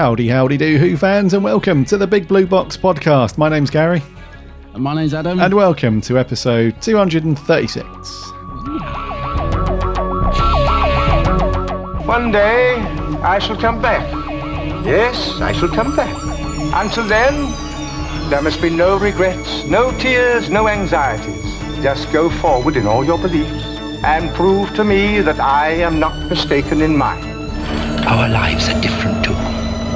Howdy, howdy do, Who fans, and welcome to the Big Blue Box podcast. My name's Gary. And my name's Adam. And welcome to episode 236. One day, I shall come back. Yes, I shall come back. Until then, there must be no regrets, no tears, no anxieties. Just go forward in all your beliefs and prove to me that I am not mistaken in mine. Our lives are different to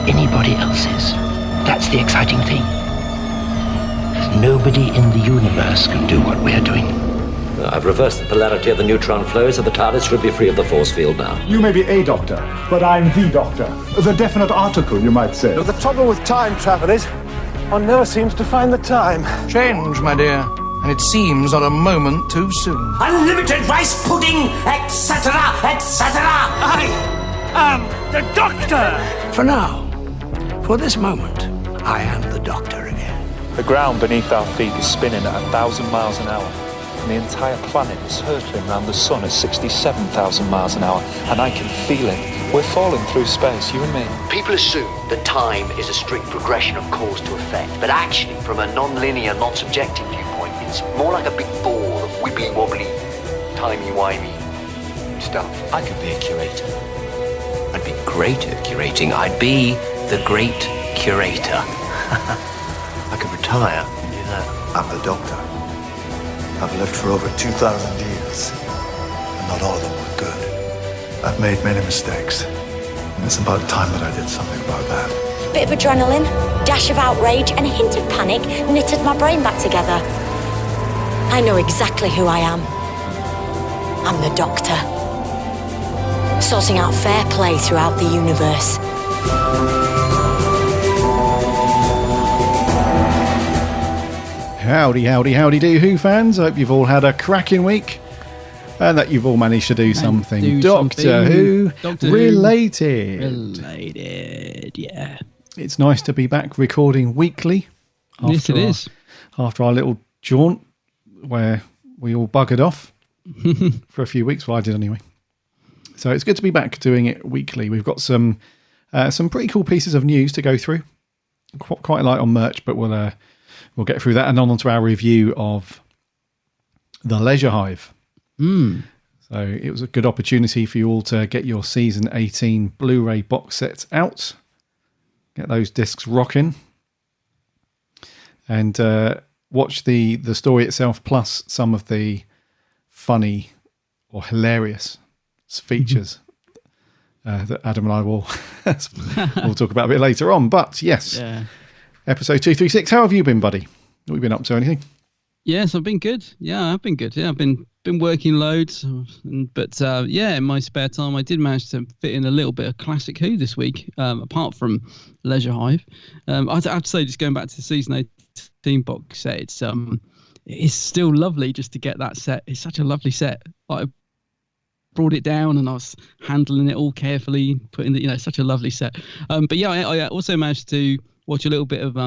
anybody else's. That's the exciting thing. Nobody in the universe can do what we're doing. I've reversed the polarity of the neutron flow, so the TARDIS should be free of the force field now. You may be a doctor, but I'm the doctor. The definite article, you might say. The trouble with time travel is, one never seems to find the time. Change, my dear, and it seems not a moment too soon. Unlimited rice pudding, etc., etc. I am the Doctor! For now, for this moment, I am the Doctor again. The ground beneath our feet is spinning at 1,000 miles an hour. And the entire planet is hurtling around the sun at 67,000 miles an hour. And I can feel it. We're falling through space, you and me. People assume that time is a strict progression of cause to effect. But actually, from a non-linear, non-subjective viewpoint, it's more like a big ball of wibbly-wobbly, timey-wimey stuff. I could be a curator. I'd be great at curating. I'd be the great curator. I could retire and do that. I'm the Doctor. I've lived for over 2,000 years, and not all of them were good. I've made many mistakes, and it's about time that I did something about that. Bit of adrenaline, dash of outrage, and a hint of panic knitted my brain back together. I know exactly who I am. I'm the Doctor. Sorting out fair play throughout the universe. Howdy, howdy, howdy do, Who fans. I hope you've all had a cracking week and that you've all managed to do something Doctor Who related. Related, yeah. It's nice to be back recording weekly. Yes, it is. After our little jaunt where we all buggered off for a few weeks. Well, I did anyway. So it's good to be back doing it weekly. We've got some pretty cool pieces of news to go through. Quite light on merch, but we'll get through that and on to our review of The Leisure Hive. So it was a good opportunity for you all to get your season 18 Blu-ray box sets out, get those discs rocking, and watch the story itself plus some of the funny or hilarious features that Adam and I will we'll talk about a bit later on. But yes, episode 236. How have you been, buddy? Have we been up to anything? Yes, I've been good. Yeah, I've been good. Yeah, I've been working loads, but in my spare time, I did manage to fit in a little bit of classic Who this week. Apart from Leisure Hive, I have to say, just going back to the season 18 box set, it's still lovely just to get that set. It's such a lovely set. I brought it down and I was handling it all carefully, putting the, such a lovely set. But yeah, I also managed to watch a little bit of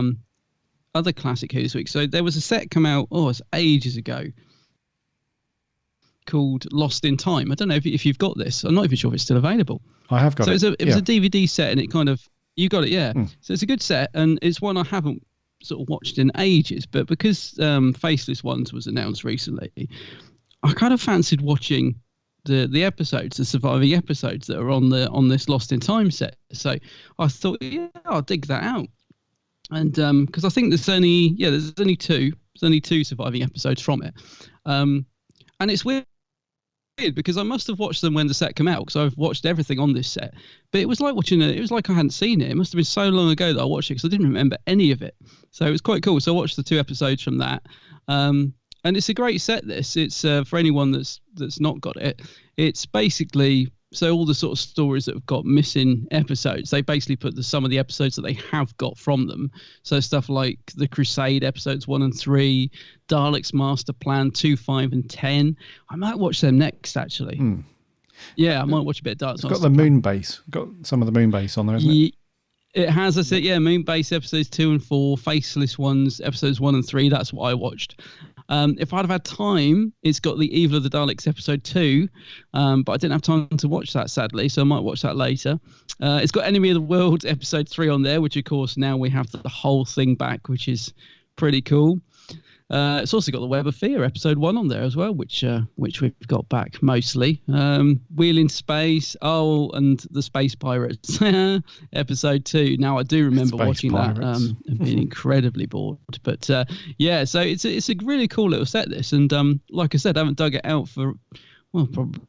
other classic Who this week. So there was a set come out, it's ages ago, called Lost in Time. I don't know if you've got this. I'm not even sure if it's still available. I have got it. So it was a DVD set, and it kind of, you got it, yeah. So it's a good set, and it's one I haven't sort of watched in ages, but because Faceless Ones was announced recently, I kind of fancied watching the episodes, the surviving episodes that are on this Lost in Time set. So I thought, I'll dig that out. And because I think there's only two surviving episodes from it. And it's weird because I must have watched them when the set came out, because I've watched everything on this set. But it was like watching it. It was like I hadn't seen it. It must have been so long ago that I watched it because I didn't remember any of it. So it was quite cool. So I watched the 2 episodes from that. And it's a great set, this. It's for anyone that's not got it. It's basically, so all the sort of stories that have got missing episodes, they basically put some of the episodes that they have got from them. So stuff like the Crusade episodes 1 and 3, Dalek's Master Plan 2, 5 and 10. I might watch them next, actually. Yeah, I might watch a bit of Dalek's Master Plan. It's got the moon base. Got some of the moon base on there, isn't it? It has, I said, Moonbase episodes 2 and 4, Faceless Ones episodes 1 and 3. That's what I watched. If I'd have had time, it's got the Evil of the Daleks episode 2, but I didn't have time to watch that, sadly, so I might watch that later. It's got Enemy of the World episode 3 on there, which of course now we have the whole thing back, which is pretty cool. It's also got the Web of Fear episode 1 on there as well, which we've got back mostly. Wheel in Space, and the Space Pirates episode 2. Now I do remember watching that and being incredibly bored. But so it's a really cool little set, this, and like I said, I haven't dug it out for probably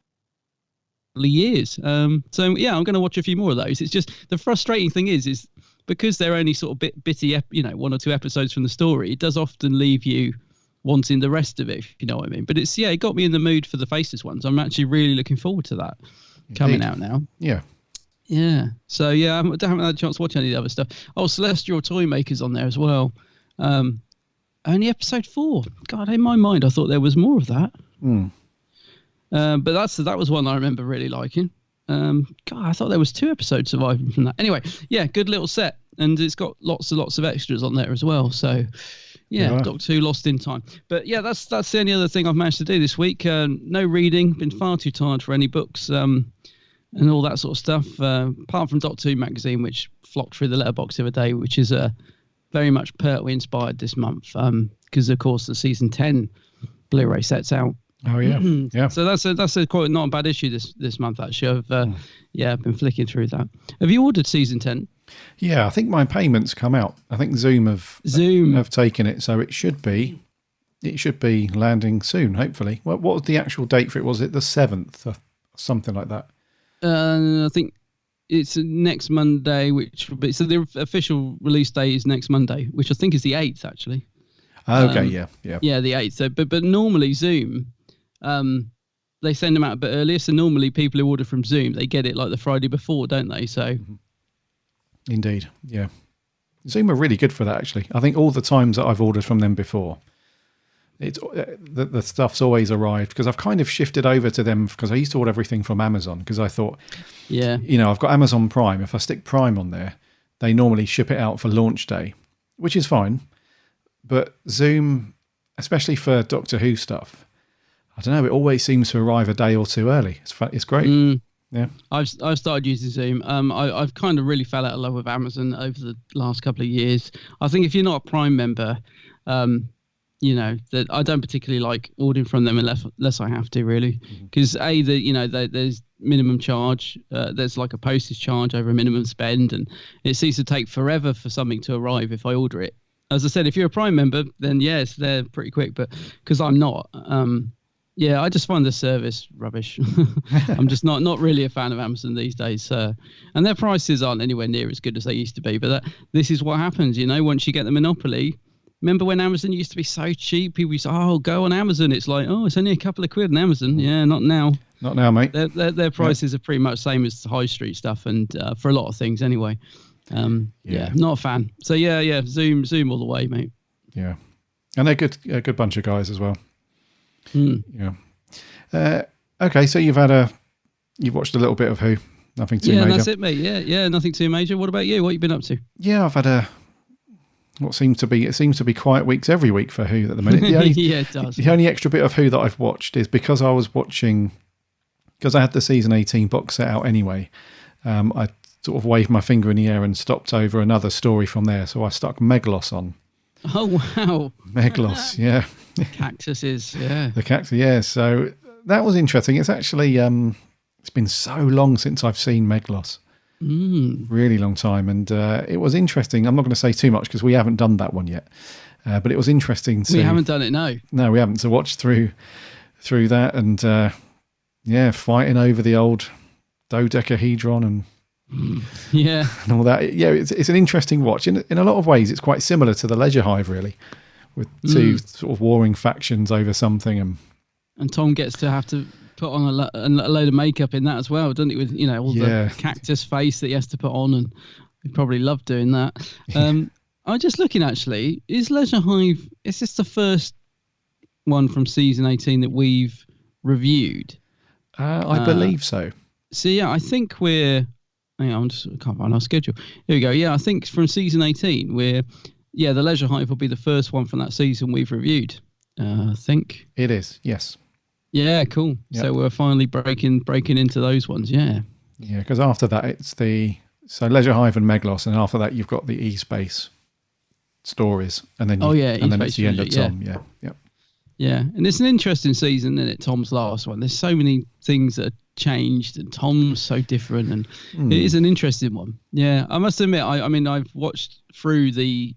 years. I'm going to watch a few more of those. It's just the frustrating thing is because they're only sort of bitty, 1 or 2 episodes from the story, it does often leave you wanting the rest of it, if you know what I mean. But it got me in the mood for the Faceless ones. I'm actually really looking forward to that coming out now. Yeah. Yeah. So, I haven't had a chance to watch any of the other stuff. Oh, Celestial Toymakers on there as well. Only episode 4. God, in my mind, I thought there was more of that. But that was one I remember really liking. I thought there was 2 episodes surviving from that. Anyway, good little set, and it's got lots and lots of extras on there as well. So, Doctor Who Lost in Time. But that's the only other thing I've managed to do this week. No reading. Been far too tired for any books and all that sort of stuff. Apart from Doctor Who magazine, which flocked through the letterbox the other day, which is very much Pertwee inspired this month, because of course the season 10 Blu-ray set's out. Oh yeah. So that's a quite not a bad issue this month actually. I've been flicking through that. Have you ordered season 10? Yeah, I think my payments come out. I think Zoom have taken it, so it should be landing soon. Hopefully. What was the actual date for it? Was it the 7th or something like that? I think it's next Monday, which will be the official release date is next Monday, which I think is the 8th actually. Okay, the 8th. So, but normally Zoom. They send them out a bit earlier, so normally people who order from Zoom, they get it like the Friday before, don't they? So, indeed, yeah. Zoom are really good for that, actually. I think all the times that I've ordered from them before, it's the stuff's always arrived, because I've kind of shifted over to them, because I used to order everything from Amazon, because I thought, I've got Amazon Prime. If I stick Prime on there, they normally ship it out for launch day, which is fine. But Zoom, especially for Doctor Who stuff, I don't know, it always seems to arrive a day or 2 early. It's great. Yeah, I've started using Zoom. I've kind of really fell out of love with Amazon over the last couple of years. I think if you're not a Prime member, that I don't particularly like ordering from them unless I have to, really, because there's minimum charge. There's like a postage charge over a minimum spend, and it seems to take forever for something to arrive if I order it. As I said, if you're a Prime member, then yes, they're pretty quick. But because I'm not, I just find the service rubbish. I'm just not really a fan of Amazon these days. And their prices aren't anywhere near as good as they used to be. But this is what happens, once you get the monopoly. Remember when Amazon used to be so cheap? People used to go on Amazon. It's like, it's only a couple of quid on Amazon. Yeah, not now. Not now, mate. Their prices are pretty much same as high street stuff, and for a lot of things anyway. Not a fan. So Zoom all the way, mate. Yeah, and they're good, a good bunch of guys as well. Yeah. Okay, so you've watched a little bit of Who. Nothing too major. Yeah, that's it, mate. Yeah, nothing too major. What about you? What have you been up to? Yeah, I've had it seems to be quiet weeks every week for Who at the minute. It does. The only extra bit of Who that I've watched is because I had the season 18 box set out anyway. I sort of waved my finger in the air and stopped over another story from there. So I stuck Meglos on. Oh, wow. Meglos, yeah. Cactuses, yeah. The cactus, yeah. So that was interesting. It's actually, it's been so long since I've seen Meglos. Really long time. And it was interesting. I'm not going to say too much because we haven't done that one yet. But it was interesting to... We haven't done it, no. No, we haven't. To watch through that and, fighting over the old dodecahedron and all that. Yeah, it's an interesting watch. In a lot of ways, it's quite similar to the Leisure Hive, really, with two sort of warring factions over something. And Tom gets to have to put on a load of makeup in that as well, doesn't he? With all the cactus face that he has to put on, and he probably loved doing that. I'm just looking actually. Is Leisure Hive? Is this the first one from season 18 that we've reviewed? I believe so. So I think we're. Hang on, I can't find our schedule. Here we go. Yeah, I think from season 18, the Leisure Hive will be the first one from that season we've reviewed. I think it is. Yes. Yeah, cool. Yep. So we're finally breaking into those ones. Yeah. Yeah, because after that it's Leisure Hive and Meglos, and after that you've got the E-Space stories, and then then it's the end of Tom. Yeah. Yep. Yeah, and it's an interesting season, isn't it? Tom's last one. There's so many things that are changed, and Tom's so different, and it is an interesting one. Yeah, I must admit, I mean, I've watched through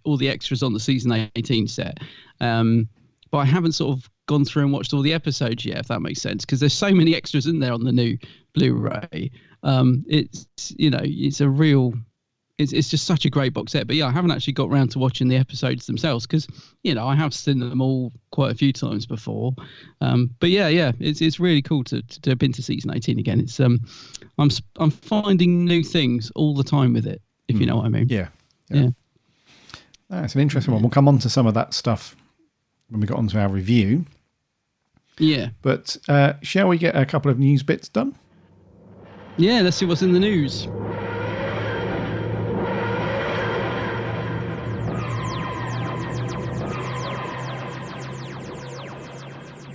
all the extras on the season 18 set, but I haven't sort of gone through and watched all the episodes yet, if that makes sense, because there's so many extras in there on the new Blu-ray. It's just such a great box set. But yeah, I haven't actually got around to watching the episodes themselves because, I have seen them all quite a few times before. But yeah, it's really cool to dip into season 18 again. It's I'm finding new things all the time with it, if you know what I mean. Yeah. It's an interesting one. We'll come on to some of that stuff when we got onto our review. Yeah. But shall we get a couple of news bits done? Yeah, let's see what's in the news.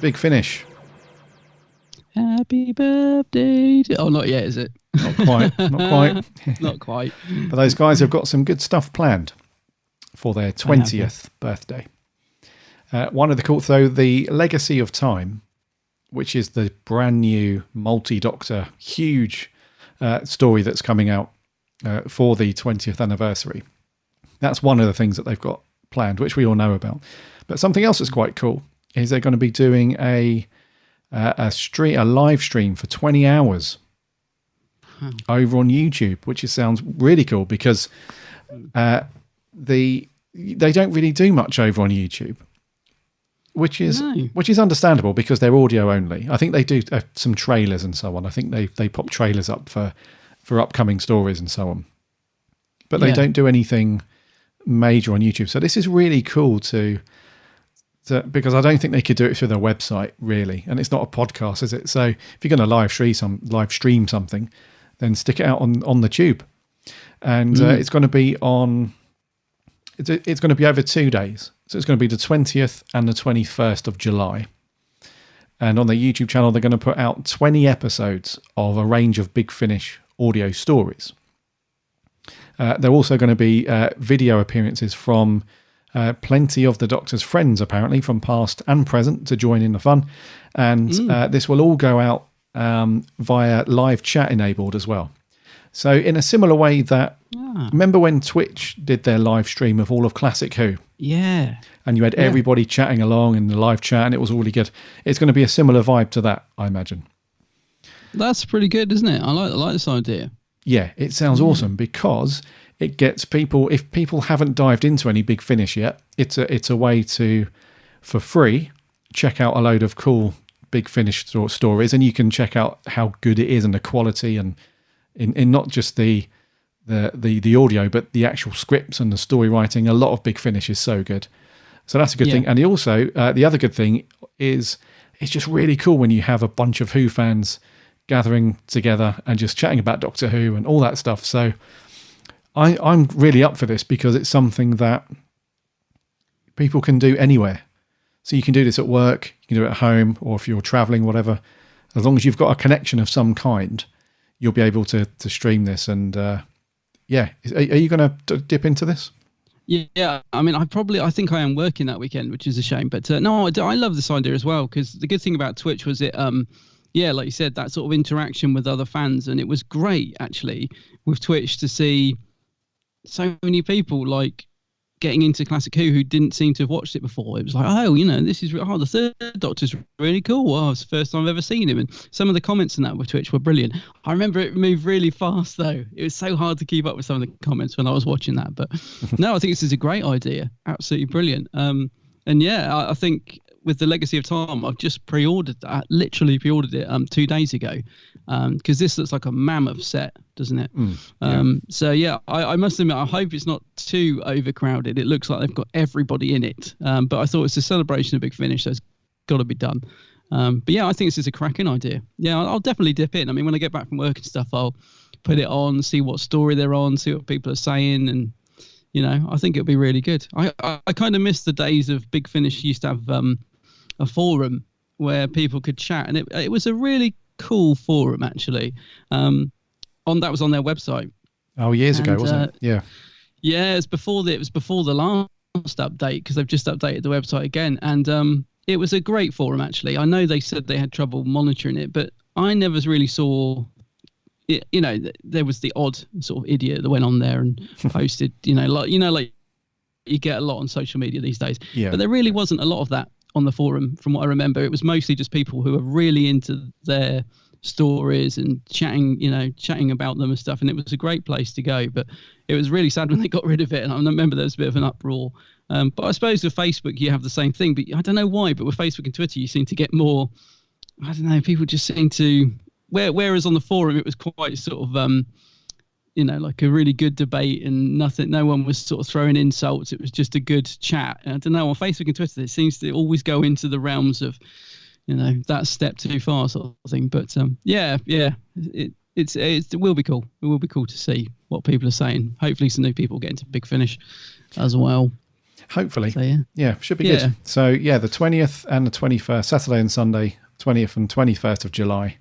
Big Finish. Happy birthday. Oh, not yet, is it? Not quite. Not quite. But those guys have got some good stuff planned for their 20th birthday. One of the cool, though, the Legacy of Time, which is the brand new multi-Doctor huge story that's coming out for the 20th anniversary. That's one of the things that they've got planned, which we all know about. But something else that's quite cool is they're going to be doing a live stream for 20 hours over on YouTube, which sounds really cool because they don't really do much over on YouTube, which is understandable because they're audio only. I think they do some trailers and so on. I think they pop trailers up for upcoming stories and so on, but they don't do anything major on YouTube. So this is really cool because I don't think they could do it through their website really, and it's not a podcast, is it? So if you're going to live stream something, then stick it out on the tube, and it's going to be on. It's going to be over 2 days, so it's going to be the 20th and the 21st of July, and on their YouTube channel they're going to put out 20 episodes of a range of Big Finish audio stories. They're also going to be video appearances from plenty of the Doctor's friends, apparently, from past and present, to join in the fun. And this will all go out via live chat enabled as well. So in a similar way that, remember when Twitch did their live stream of all of Classic Who? Yeah. And you had everybody chatting along in the live chat, and it was really good. It's going to be a similar vibe to that, I imagine. That's pretty good, isn't it? I like this idea. Yeah, it sounds awesome because it gets people, if people haven't dived into any Big Finish yet, it's a way to, for free, check out a load of cool Big Finish stories, and you can check out how good it is and the quality, and in not just the audio, but the actual scripts and the story writing. A lot of Big Finish is so good. So that's a good thing. And also, the other good thing is it's just really cool when you have a bunch of Who fans gathering together and just chatting about Doctor Who and all that stuff. So I'm really up for this because it's something that people can do anywhere. So you can do this at work, you can do it at home, or if you're traveling, whatever. As long as you've got a connection of some kind, you'll be able to stream this. And are you going to dip into this? Yeah, I mean, I think I am working that weekend, which is a shame. But no, I love this idea as well, because the good thing about Twitch was it, like you said, that sort of interaction with other fans. And it was great, actually, with Twitch to see so many people like getting into Classic Who didn't seem to have watched it before. It was like, this is the third Doctor's really cool. Oh, it's the first time I've ever seen him. And some of the comments in that with Twitch were brilliant. I remember it moved really fast though. It was so hard to keep up with some of the comments when I was watching that. But no, I think this is a great idea. Absolutely brilliant. I think with the Legacy of Time, I've just literally pre-ordered it 2 days ago, because this looks like a mammoth set, doesn't it? I must admit, I hope it's not too overcrowded. It looks like they've got everybody in it, but I thought it's a celebration of Big Finish, so it's got to be done. I think this is a cracking idea. I'll definitely dip in. I mean, when I get back from work and stuff, I'll put it on, see what story they're on, see what people are saying, and I think it'll be really good. I kind of miss the days of Big Finish used to have a forum where people could chat, and it was a really cool forum actually. That was on their website. Oh, years ago, wasn't it? Yeah. Yeah, it was before the last update, because they've just updated the website again, and it was a great forum actually. I know they said they had trouble monitoring it, but I never really saw it. You know, there was the odd sort of idiot that went on there and posted, like you get a lot on social media these days. Yeah. But there really wasn't a lot of that on the forum from what I remember. It was mostly just people who are really into their stories and chatting about them and stuff, and it was a great place to go. But it was really sad when they got rid of it, and I remember there was a bit of an uproar. But I suppose with Facebook you have the same thing, but I don't know why, but with Facebook and Twitter you seem to get more, I don't know, people just seem to, whereas on the forum it was quite sort of like a really good debate, and no one was sort of throwing insults. It was just a good chat. And I don't know, on Facebook and Twitter it seems to always go into the realms of that's step too far sort of thing. But it will be cool. It will be cool to see what people are saying. Hopefully some new people get into Big Finish as well. Hopefully. So, yeah, should be good. So the 20th and the 21st, Saturday and Sunday, 20th and 21st of July,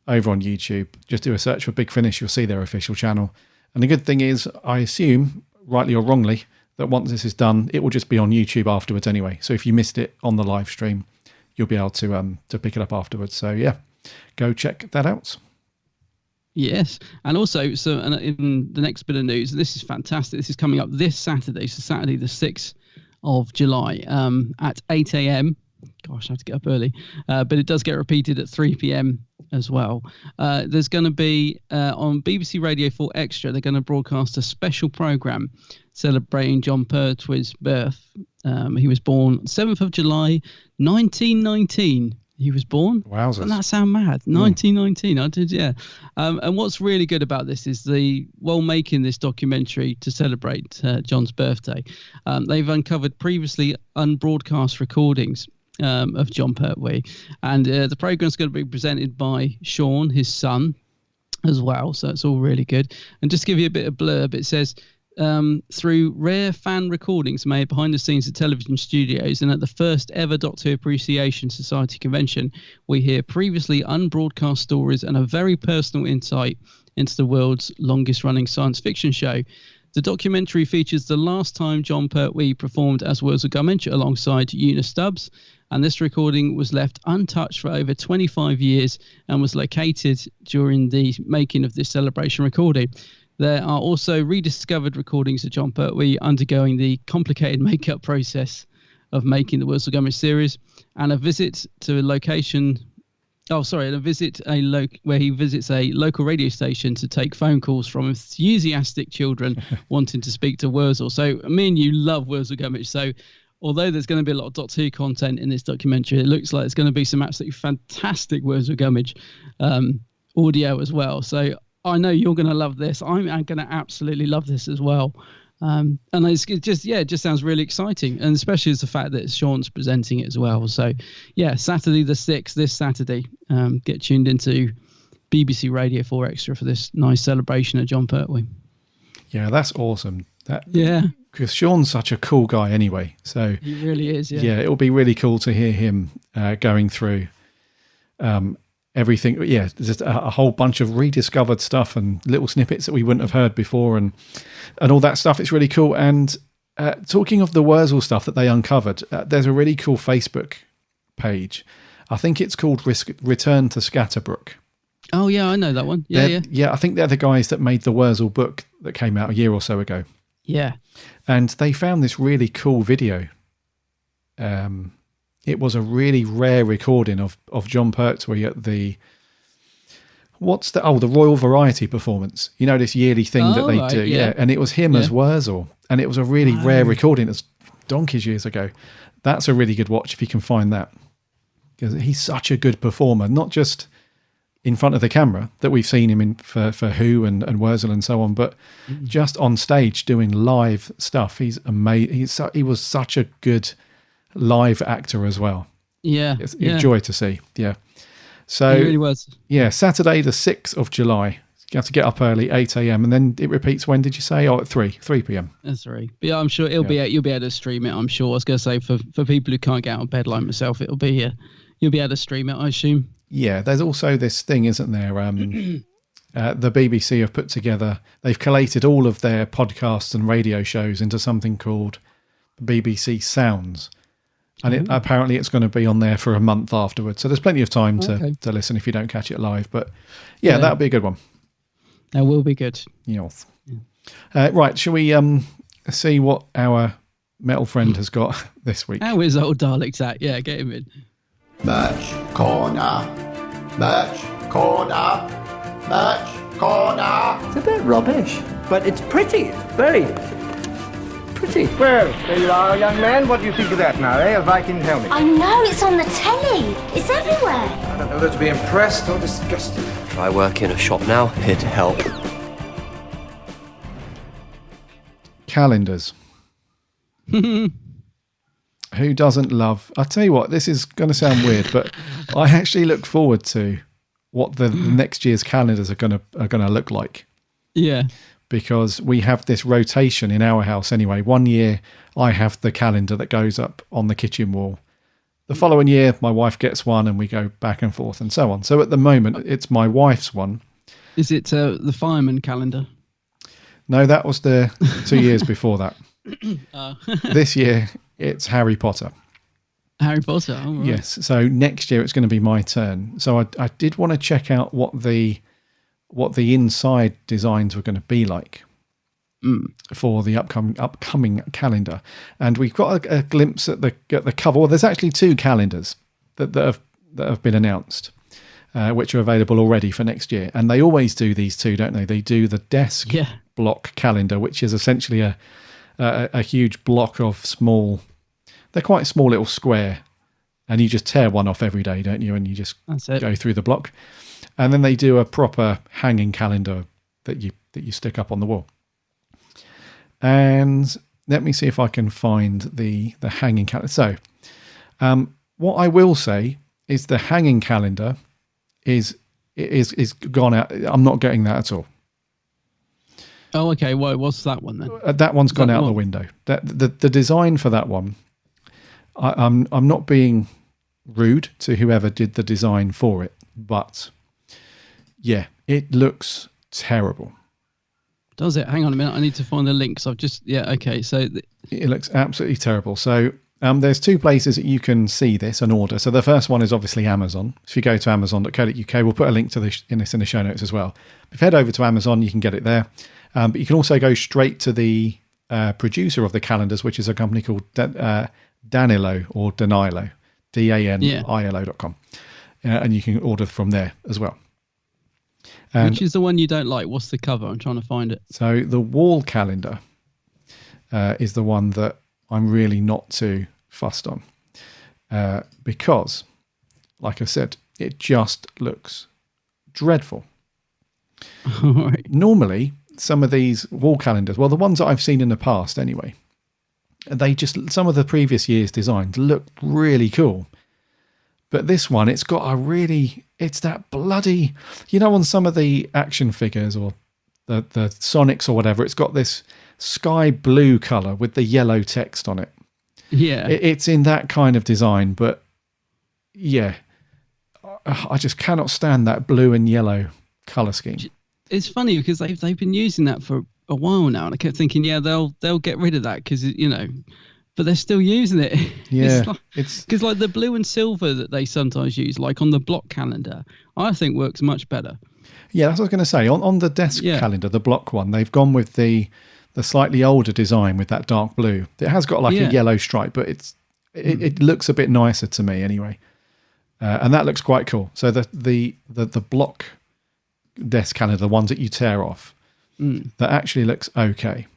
over on YouTube. Just do a search for Big Finish, you'll see their official channel. And the good thing is, I assume, rightly or wrongly, that once this is done, it will just be on YouTube afterwards anyway. So if you missed it on the live stream, you'll be able to pick it up afterwards. So go check that out. Yes, and also, in the next bit of news, this is fantastic. This is coming up this Saturday, so Saturday the 6th of July at 8 a.m. Gosh, I have to get up early, but it does get repeated at 3 p.m. as well. There's going to be on BBC Radio 4 Extra, they're going to broadcast a special programme celebrating Jon Pertwee's birth. He was born 7th of July, 1919. He was born. Wowzers. Doesn't that sound mad? 1919. I did, yeah. And what's really good about this is while making this documentary to celebrate Jon's birthday, they've uncovered previously unbroadcast recordings of Jon Pertwee, and the program's going to be presented by Sean, his son, as well. So it's all really good. And just to give you a bit of blurb, it says, through rare fan recordings made behind the scenes at television studios and at the first ever Doctor Appreciation Society convention, we hear previously unbroadcast stories and a very personal insight into the world's longest running science fiction show. The documentary features the last time Jon Pertwee performed as Wurzel Gummidge alongside Una Stubbs, and this recording was left untouched for over 25 years and was located during the making of this celebration recording. There are also rediscovered recordings of Jon Pertwee undergoing the complicated makeup process of making the Wurzel Gummidge series, and a visit to a location. Where he visits a local radio station to take phone calls from enthusiastic children wanting to speak to Wurzel. So me and you love Wurzel Gummidge. So although there's going to be a lot of Doctor Who content in this documentary, it looks like it's going to be some absolutely fantastic Wurzel Gummidge audio as well. So I know you're going to love this. I'm going to absolutely love this as well. And it just sounds really exciting, and especially as the fact that Sean's presenting it as well. So Saturday the 6th, this Saturday, get tuned into BBC Radio 4 Extra for this nice celebration of Jon Pertwee. Yeah, that's awesome. Because Sean's such a cool guy anyway. So he really is. Yeah, it'll be really cool to hear him going through everything. Just a whole bunch of rediscovered stuff and little snippets that we wouldn't have heard before, and all that stuff. It's really cool. And talking of the Wurzel stuff that they uncovered, there's a really cool Facebook page. I think it's called Return to Scatterbrook. Oh yeah, I know that one. Yeah. I think they're the guys that made the Wurzel book that came out a year or so ago. Yeah. And they found this really cool video. It was a really rare recording of Jon Pertwee at the Royal Variety performance. You know, this yearly thing that they do. Yeah. And it was him as Wurzel. And it was a really rare recording. It was donkeys years ago. That's a really good watch if you can find that. Because he's such a good performer, not just in front of the camera that we've seen him in for Who and Wurzel and so on, but just on stage doing live stuff. He's amazing. He was such a good live actor as well. It's a joy to see. So he really was. Saturday the 6th of July, You have to get up early, 8 a.m. and then it repeats. When did you say? Oh, at 3 p.m. That's right. But yeah, I'm sure you'll be able to stream it. I'm sure. I was going to say for people who can't get out of bed like myself, it'll be here. You'll be able to stream it, I assume. Yeah, there's also this thing, isn't there? The BBC have put together. They've collated all of their podcasts and radio shows into something called BBC Sounds. And apparently it's going to be on there for a month afterwards. So there's plenty of time to listen if you don't catch it live. But yeah, that'll be a good one. That will be good. Yes. Right, shall we see what our metal friend has got this week? How is old Dalek's at? Yeah, get him in. Merch corner. Merch corner. Merch corner. It's a bit rubbish, but it's pretty. It's very pretty. Well, there you are, young man. What do you think of that now, eh? A Viking helmet. I know, it's on the telly. It's everywhere. I don't know whether to be impressed or disgusted. Try work in a shop now, it'd help. Calendars. Who doesn't love... I'll tell you what, this is going to sound weird, but I actually look forward to what the next year's calendars are going to look like. Yeah. Because we have this rotation in our house anyway. One year I have the calendar that goes up on the kitchen wall. The following year my wife gets one and we go back and forth and so on. So at the moment it's my wife's one. Is it the fireman calendar? No, that was the 2 years before that. This year it's Harry Potter. Harry Potter, all right. Yes. So next year it's going to be my turn. So I did want to check out what the inside designs were going to be like for the upcoming calendar. And we've got a glimpse at the cover. Well, there's actually 2 calendars that have been announced, which are available already for next year. And they always do these 2, don't they? They do the desk block calendar, which is essentially a huge block of small... They're quite small little square. And you just tear one off every day, don't you? And you just go through the block. And then they do a proper hanging calendar that you stick up on the wall. And let me see if I can find the hanging calendar. So, what I will say is the hanging calendar is gone out. I'm not getting that at all. Oh, okay. Well, what's that one then? That one's gone out the window. The design for that one. I'm not being rude to whoever did the design for it, but. Yeah, it looks terrible. Does it? Hang on a minute. I need to find the links. I've just... Yeah, okay. So it looks absolutely terrible. So there's 2 places that you can see this and order. So the first one is obviously Amazon. If you go to amazon.co.uk, we'll put a link to this in the show notes as well. If you head over to Amazon, you can get it there. But you can also go straight to the producer of the calendars, which is a company called Danilo or Danilo, DANILO.com. And you can order from there as well. Which is the one you don't like? What's the cover? I'm trying to find it. So the wall calendar is the one that I'm really not too fussed on because, like I said, it just looks dreadful. Right. Normally, some of these wall calendars, well, the ones that I've seen in the past anyway, some of the previous year's designs look really cool. But this one, it's that bloody, on some of the action figures or the Sonics or whatever, it's got this sky blue colour with the yellow text on it. Yeah. It's in that kind of design, but yeah, I just cannot stand that blue and yellow colour scheme. It's funny because they've been using that for a while now, and I kept thinking, they'll get rid of that because, but they're still using it. Yeah, it's because like the blue and silver that they sometimes use, like on the block calendar, I think works much better. Yeah, that's what I was going to say. On the desk calendar, the block one, they've gone with the slightly older design with that dark blue. It has got like a yellow stripe, but it looks a bit nicer to me anyway, and that looks quite cool. So the block desk calendar, the ones that you tear off, that actually looks okay.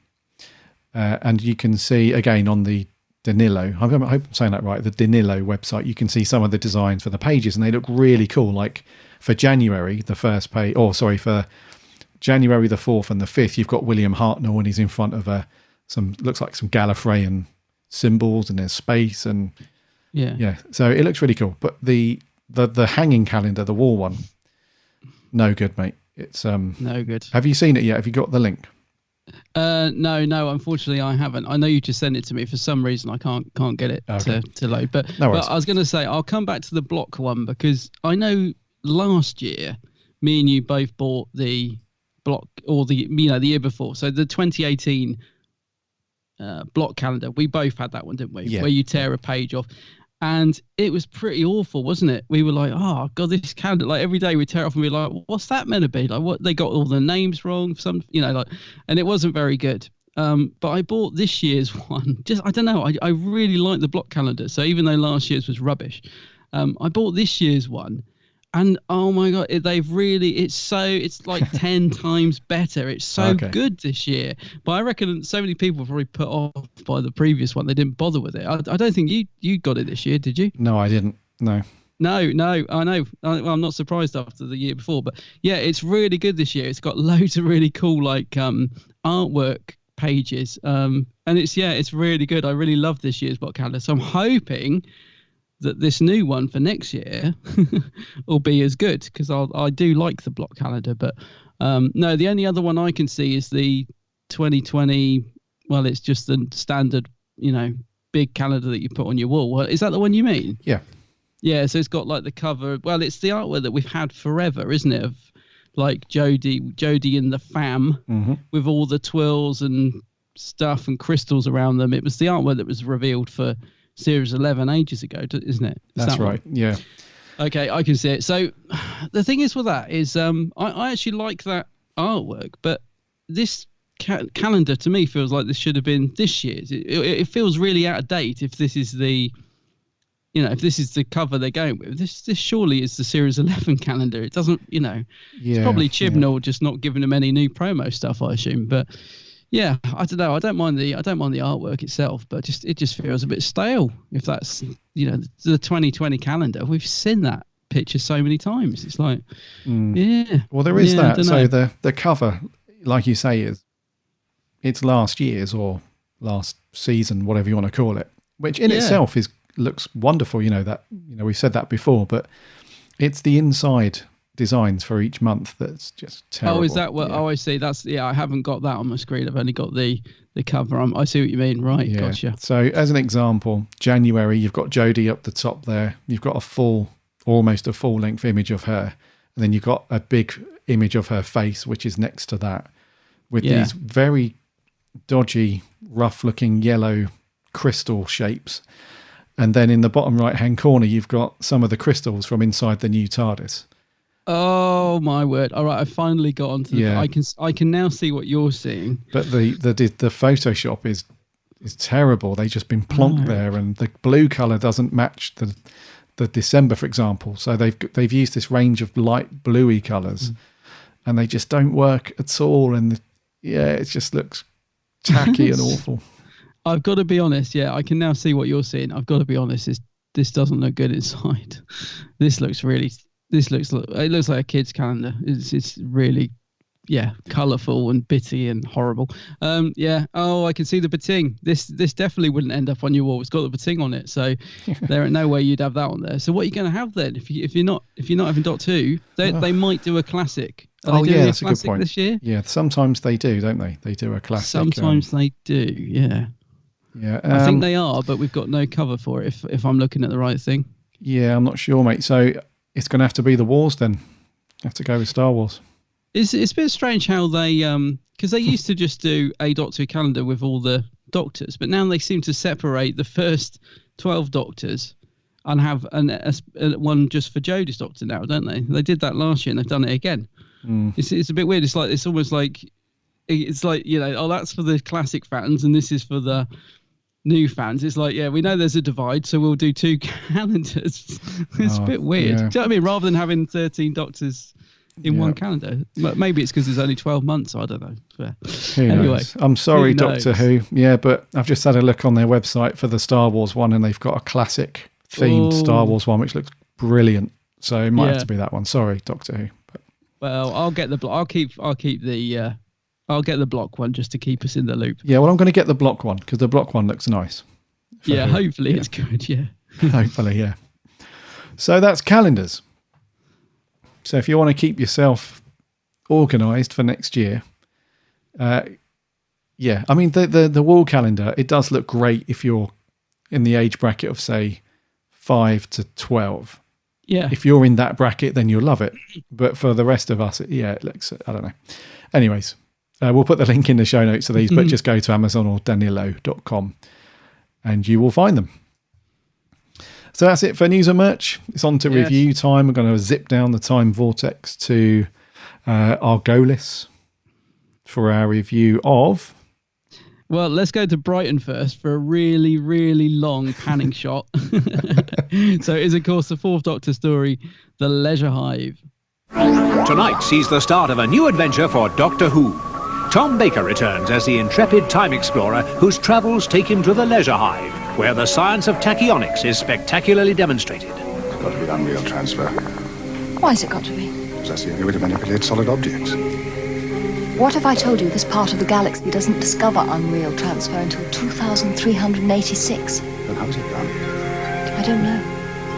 And you can see again on the Danilo, I hope I'm saying that right, the Danilo website, you can see some of the designs for the pages and they look really cool. Like for January, the first page, for January the 4th and the 5th, you've got William Hartnell and he's in front of looks like some Gallifreyan symbols and there's space and so it looks really cool. But the hanging calendar, the wall one, no good, mate. It's no good. Have you seen it yet? Have you got the link? No, unfortunately I haven't. I know you just sent it to me. For some reason I can't get it to load. But I was going to say, I'll come back to the block one, because I know last year me and you both bought the block, or the year before. So the 2018 block calendar, we both had that one, didn't we? Yeah. Where you tear a page off. And it was pretty awful, wasn't it? We were like, oh God, this calendar, like every day we tear off and we're like, what's that meant to be? Like, what, they got all the names wrong, and it wasn't very good. But I bought this year's one. I don't know. I really like the block calendar. So even though last year's was rubbish, I bought this year's one. And oh my God, it's like 10 times better. It's so good this year. But I reckon so many people were probably put off by the previous one. They didn't bother with it. I don't think you got it this year, did you? No, I didn't. No, I know. I'm not surprised after the year before. But yeah, it's really good this year. It's got loads of really cool artwork pages. And it's really good. I really love this year's block calendar. So I'm hoping that this new one for next year will be as good, because I do like the block calendar. But no, the only other one I can see is the 2020. Well, it's just the standard, big calendar that you put on your wall. Well, is that the one you mean? Yeah. Yeah. So it's got like the cover. Well, it's the artwork that we've had forever, isn't it? Of like Jodie and the fam with all the twirls and stuff and crystals around them. It was the artwork that was revealed for Series 11 ages ago, isn't it? That's right. Yeah. Okay, I can see it. So the thing is with that is I actually like that artwork, but this calendar to me feels like this should have been this year's. It feels really out of date if this is the cover they're going with. This surely is the Series 11 calendar. It doesn't, it's probably Chibnall just not giving them any new promo stuff, I assume. But yeah, I don't know. I don't mind the artwork itself, but it just feels a bit stale. If that's the 2020 calendar, we've seen that picture so many times. It's like, yeah. Well, there is that. So the cover, like you say, it's last year's or last season, whatever you want to call it, which in itself looks wonderful. We've said that before, but it's the inside designs for each month that's just terrible. Oh, is that what? Yeah. Oh, I see. I haven't got that on my screen. I've only got the cover. I see what you mean. Right, yeah. Gotcha. So as an example, January, you've got Jodie up the top there. You've got almost a full length image of her, and then you've got a big image of her face, which is next to that, with these very dodgy, rough looking yellow crystal shapes. And then in the bottom right hand corner, you've got some of the crystals from inside the new TARDIS. Oh my word! All right, I finally got onto. I can now see what you're seeing. But the Photoshop is terrible. They've just been plonked there, and the blue color doesn't match the December, for example. So they've used this range of light bluey colors, and they just don't work at all. And it just looks tacky and awful. I've got to be honest. Yeah, I can now see what you're seeing. I've got to be honest. This doesn't look good inside. It looks like a kid's calendar. It's really, colourful and bitty and horrible. Oh, I can see the bating. This definitely wouldn't end up on your wall. It's got the bating on it, so there ain't no way you'd have that on there. So what are you going to have then? If you're not having Doctor Who, they might do a classic. Are they doing that's a good point. This year? Yeah, sometimes they do, don't they? They do a classic. Sometimes they do. Yeah. Yeah, I think they are, but we've got no cover for it. If I'm looking at the right thing. Yeah, I'm not sure, mate. So it's going to have to be the Wars then. Have to go with Star Wars. It's a bit strange how they because they used to just do a Doctor Who calendar with all the Doctors, but now they seem to separate the first 12 Doctors and have one just for Jodie's Doctor now, don't they? They did that last year and they've done it again. It's a bit weird. It's almost like that's for the classic fans and this is for the new fans. It's like, we know there's a divide, so we'll do two calendars. It's a bit weird. Do you know what I mean? Rather than having 13 Doctors in one calendar. Maybe it's because there's only 12 months. I don't know. Who knows? I'm sorry, Doctor Who. Yeah, but I've just had a look on their website for the Star Wars one, and they've got a classic themed Star Wars one, which looks brilliant. So it might have to be that one. Sorry, Doctor Who. But. Well, I'll get the I'll keep the. I'll get the block one just to keep us in the loop. Yeah, well, I'm going to get the block one because the block one looks nice. Hopefully it's good, Hopefully, yeah. So that's calendars. So if you want to keep yourself organised for next year. Yeah, I mean, the wall calendar, it does look great if you're in the age bracket of, say, 5 to 12. Yeah. If you're in that bracket, then you'll love it. But for the rest of us, it looks, I don't know. Anyways, we'll put the link in the show notes of these, but just go to Amazon or Danilo.com and you will find them. So that's it for news and merch. It's on to review time. We're going to zip down the time vortex to Argolis for our review of... Well, let's go to Brighton first for a really, really long panning shot. So it is, of course, the Fourth Doctor story, The Leisure Hive. Tonight sees the start of a new adventure for Doctor Who. Tom Baker returns as the intrepid time explorer whose travels take him to the Leisure Hive, where the science of tachyonics is spectacularly demonstrated. It's got to be unreal transfer. Why has it got to be? Because that's the only way to manipulate solid objects. What if I told you this part of the galaxy doesn't discover unreal transfer until 2386? Then how's it done? I don't know.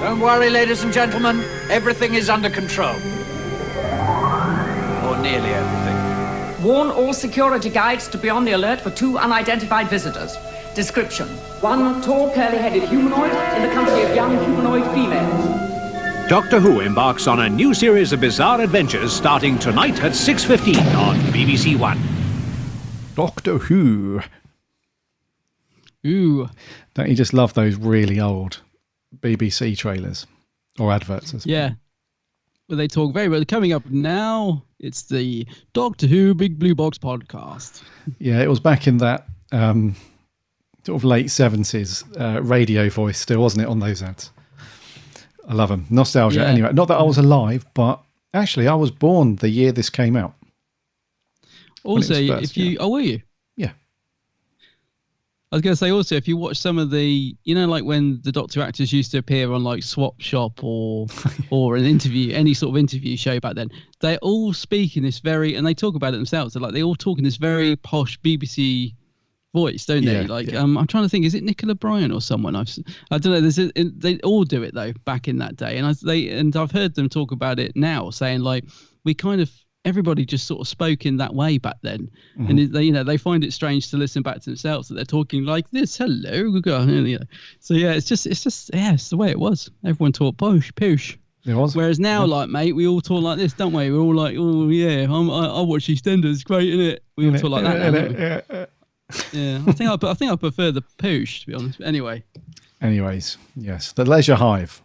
Don't worry, ladies and gentlemen. Everything is under control. Or nearly everything. Warn all security guides to be on the alert for 2 unidentified visitors. Description: 1 tall, curly-headed humanoid in the company of young humanoid females. Doctor Who embarks on a new series of bizarre adventures starting tonight at 6:15 on BBC One. Doctor Who. Ooh. Don't you just love those really old BBC trailers or adverts? Yeah. Well, they talk very well. Coming up now, it's the Doctor Who Big Blue Box podcast. Yeah, it was back in that sort of late 70s radio voice still, wasn't it, on those ads? I love them. Nostalgia. Yeah. Anyway, not that I was alive, but actually I was born the year this came out. Also, first, if you... Oh, were you? Yeah. I was going to say also, if you watch some of the... You know, like when the Doctor actors used to appear on like Swap Shop or an interview, any sort of interview show back then, they all speak in this very... And they talk about it themselves. They're like, they all talk in this very posh BBC... voice, don't they? I'm trying to think, is it Nicola Bryan or someone? I don't know. They all do it though back in that day, and I've heard them talk about it now, saying like we kind of everybody just sort of spoke in that way back then, and they find it strange to listen back to themselves that they're talking like this. Hello, so yeah, it's just it's the way it was. Everyone talked posh. It was. Whereas now, like mate, we all talk like this, don't we? We're all like, oh yeah, I watch EastEnders, great, innit? We all talk like that. Yeah. Yeah, I think I prefer the poosh, to be honest. But Anyways, yes, The Leisure Hive.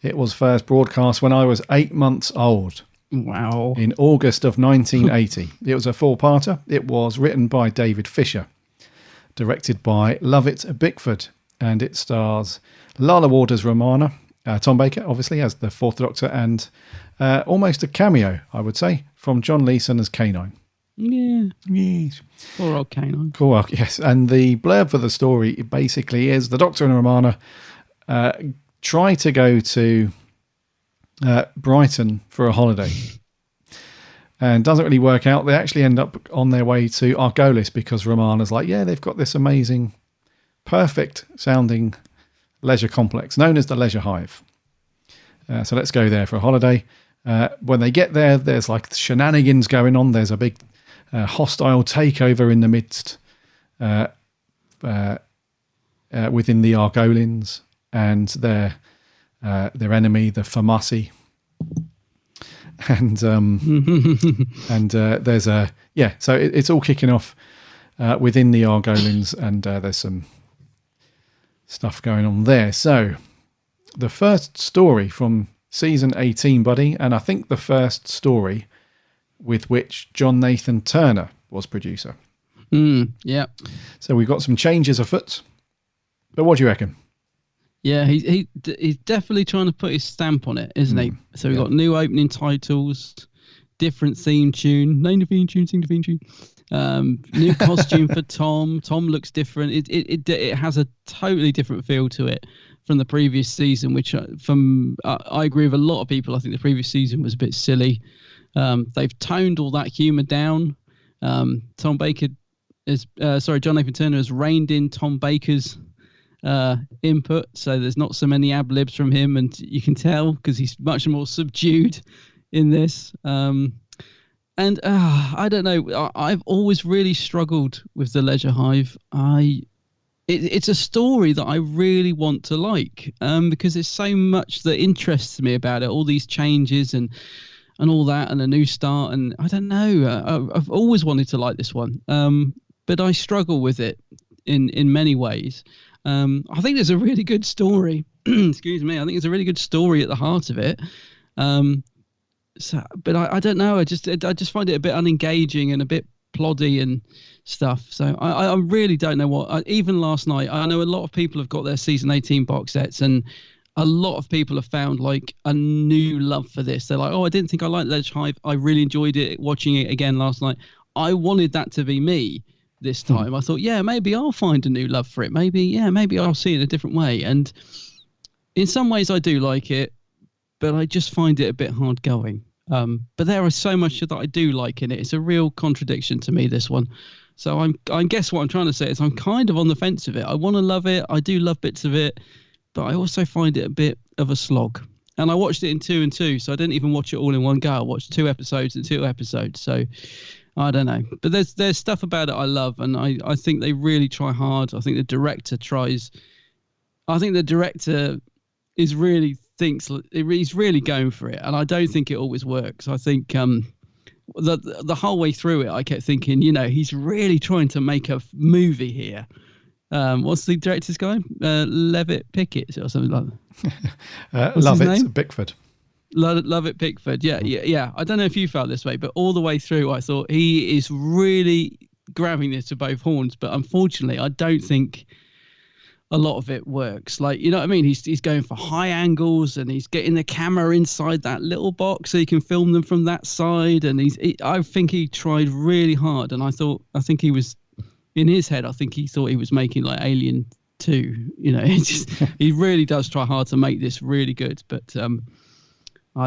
It was first broadcast when I was 8 months old. Wow. In August of 1980. It was a 4-parter. It was written by David Fisher, directed by Lovett Bickford, and it stars Lala Waters Romana, Tom Baker, obviously, as the Fourth Doctor, and almost a cameo, I would say, from John Leeson as K9. Yeah. Yes. Poor old K9. Cool. Yes. And the blurb for the story basically is the Doctor and Romana try to go to Brighton for a holiday. And doesn't really work out. They actually end up on their way to Argolis because Romana's like, yeah, they've got this amazing, perfect sounding leisure complex known as the Leisure Hive. So let's go there for a holiday. When they get there, there's like shenanigans going on. There's a big hostile takeover in the midst within the Argolians and their enemy, the Famasi. And there's so it's all kicking off within the Argolians, and there's some stuff going on there. So the first story from season 18, buddy, and I think the first story with which John Nathan Turner was producer. Yeah. So we've got some changes afoot. But what do you reckon? Yeah, he's definitely trying to put his stamp on it, isn't he? So we've got new opening titles, different theme tune, name the theme tune, sing the theme tune. New costume for Tom. Tom looks different. It has a totally different feel to it from the previous season, which I agree with a lot of people. I think the previous season was a bit silly. They've toned all that humour down. John Nathan Turner has reined in Tom Baker's input, so there's not so many ad libs from him, and you can tell because he's much more subdued in this. And I don't know. I've always really struggled with the Leisure Hive. It's a story that I really want to like, because there's so much that interests me about it. All these changes and all that, and a new start. And I don't know. I've always wanted to like this one, but I struggle with it in many ways. I think there's a really good story. Excuse me. I think there's a really good story at the heart of it. But I don't know. I just find it a bit unengaging and a bit ploddy and stuff. So I really don't know what. Even last night, I know a lot of people have got their season 18 box sets, and a lot of people have found like a new love for this. They're like, oh, I didn't think I liked Ledge Hive. I really enjoyed it watching it again last night. I wanted that to be me this time. I thought, yeah, maybe I'll find a new love for it. Maybe I'll see it in a different way. And in some ways, I do like it, but I just find it a bit hard going. But there is so much that I do like in it. It's a real contradiction to me, this one. So I guess what I'm trying to say is I'm kind of on the fence of it. I want to love it. I do love bits of it, but I also find it a bit of a slog. And I watched it in 2 and 2, so I didn't even watch it all in one go. I watched 2 episodes and 2 episodes. So I don't know. But there's stuff about it I love, and I think they really try hard. I think the director is really thinks he's really going for it, and I don't think it always works. I think the whole way through it, I kept thinking, he's really trying to make a movie here. What's the director's guy? Levitt Pickett or something like that. Lovett Pickford. Lovett Pickford. Yeah. I don't know if you felt this way, but all the way through, I thought he is really grabbing this to both horns. But unfortunately, I don't think a lot of it works. Like, you know what I mean? He's going for high angles, and he's getting the camera inside that little box so he can film them from that side. And I think he tried really hard, and I think he was in his head. I think he thought he was making like Alien 2. He really does try hard to make this really good, but I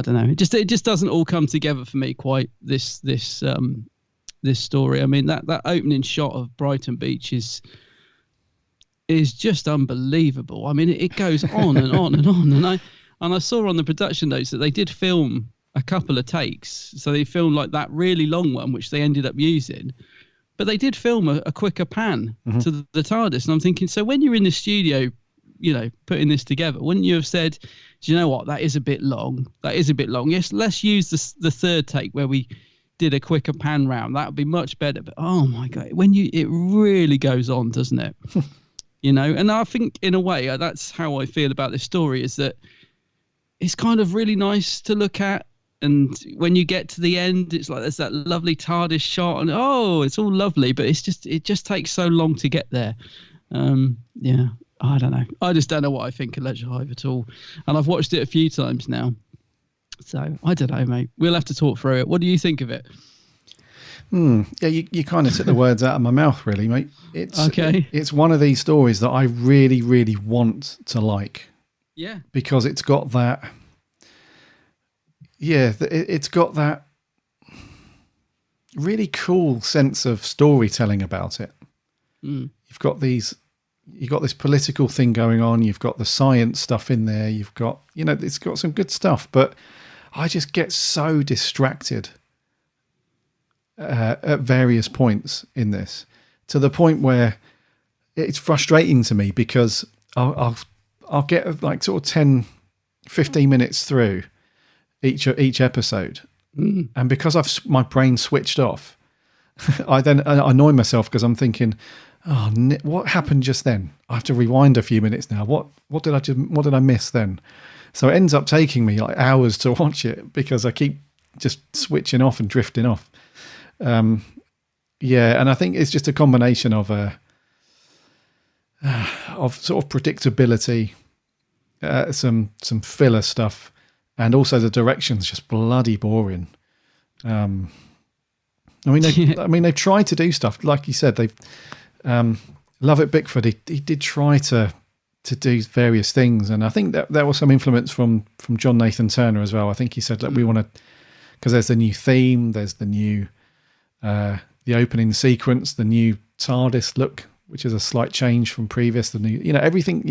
don't know. It just doesn't all come together for me quite. This story. I mean, that opening shot of Brighton Beach is just unbelievable. I mean, it goes on and on and on. And I saw on the production notes that they did film a couple of takes. So they filmed like that really long one, which they ended up using. But they did film a quicker pan to the TARDIS. And I'm thinking, so when you're in the studio, putting this together, wouldn't you have said, do you know what? That is a bit long. Yes, let's use the third take where we did a quicker pan round. That would be much better. But oh my God, it really goes on, doesn't it? And I think in a way that's how I feel about this story, is that it's kind of really nice to look at, and when you get to the end, it's like there's that lovely TARDIS shot, and it's all lovely, but it just takes so long to get there. I don't know. I just don't know what I think of Leisure Hive at all, and I've watched it a few times now, so I don't know, mate. We'll have to talk through it. What do you think of it? Yeah, you kind of took the words out of my mouth, really, mate. It's one of these stories that I really, really want to like. Yeah. Because it's got that... Yeah, it's got that really cool sense of storytelling about it. You've got this political thing going on. You've got the science stuff in there. You've got, it's got some good stuff, but I just get so distracted at various points in this, to the point where it's frustrating to me, because I'll get like sort of 10, 15 minutes through each episode, and because my brain switched off, I then annoy myself because I'm thinking, what happened just then? I have to rewind a few minutes now. What did I miss then? So it ends up taking me like hours to watch it, because I keep just switching off and drifting off. And I think it's just a combination of sort of predictability, some filler stuff, and also the direction's just bloody boring. They've tried to do stuff, like you said. They've Lovett Pickford. He did try to do various things, and I think that there was some influence from John Nathan Turner as well. I think he said that we want to, because there's the new theme, there's the new the opening sequence, the new TARDIS look, which is a slight change from previous. The new, everything.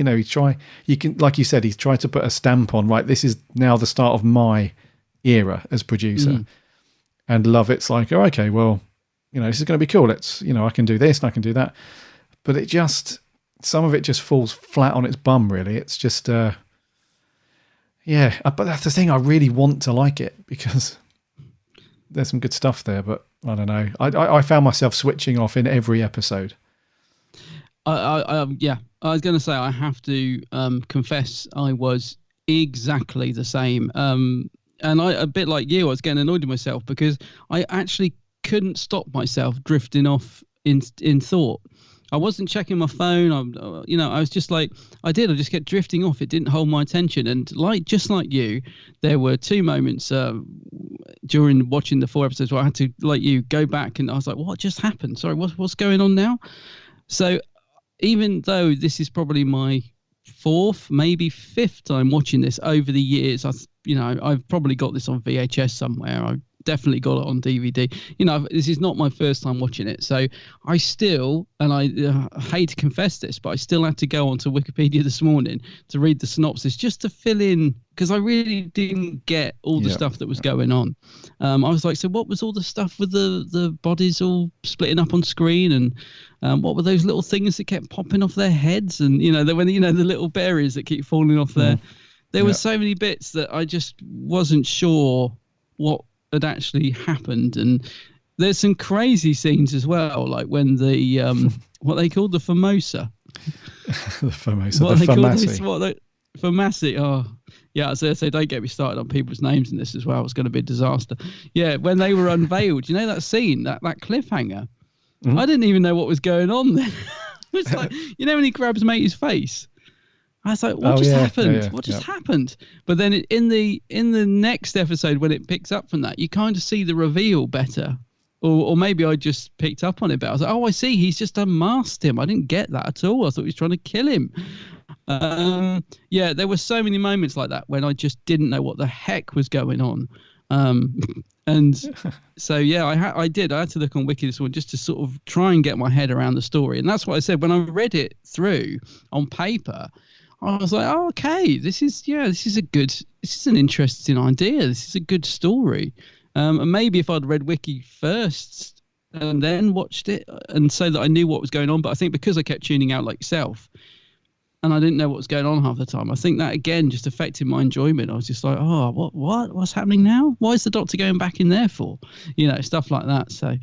Like you said, he's tried to put a stamp on. Right, this is now the start of my era as producer, and Lovett's like, oh, okay, well, this is going to be cool. Let's, I can do this and I can do that. But some of it just falls flat on its bum, really. It's just, but that's the thing. I really want to like it because there's some good stuff there, but I don't know. I found myself switching off in every episode. I was going to say, I have to confess I was exactly the same. And a bit like you, I was getting annoyed with myself because I actually couldn't stop myself drifting off in thought. I wasn't checking my phone. I was just like, I just kept drifting off. It didn't hold my attention. And just like you, there were 2 moments during watching the 4 episodes where I had to, like you, go back and I was like, what just happened? Sorry, what's going on now? So even though this is probably my 4th, maybe 5th time watching this over the years, I've probably got this on VHS somewhere. I definitely got it on DVD. This is not my first time watching it. So I still, and I hate to confess this, but I still had to go onto Wikipedia this morning to read the synopsis just to fill in, because I really didn't get all the stuff that was going on. I was like, so what was all the stuff with the bodies all splitting up on screen, and what were those little things that kept popping off their heads, and the little berries that keep falling off there. There were so many bits that I just wasn't sure what had actually happened. And there's some crazy scenes as well, like when the what they called the Formosa. The Formosa, what the Famasi. Famasi. Oh, yeah. So don't get me started on people's names in this as well. It's going to be a disaster. Yeah, when they were unveiled, that scene, that cliffhanger. I didn't even know what was going on then. It's like, when he grabs Matey's face. I was like, what just happened? What just happened? But then in the next episode, when it picks up from that, you kind of see the reveal better. Or maybe I just picked up on it better. I was like, oh, I see. He's just unmasked him. I didn't get that at all. I thought he was trying to kill him. There were so many moments like that when I just didn't know what the heck was going on. And so, I had to look on Wiki this one just to sort of try and get my head around the story. And that's what I said. When I read it through on paper, I was like, oh, okay, this is an interesting idea. This is a good story. And maybe if I'd read Wiki first and then watched it, and so that I knew what was going on. But I think because I kept tuning out like yourself and I didn't know what was going on half the time, I think that again just affected my enjoyment. I was just like, oh, what's happening now? Why is the Doctor going back in there for? Stuff like that. So,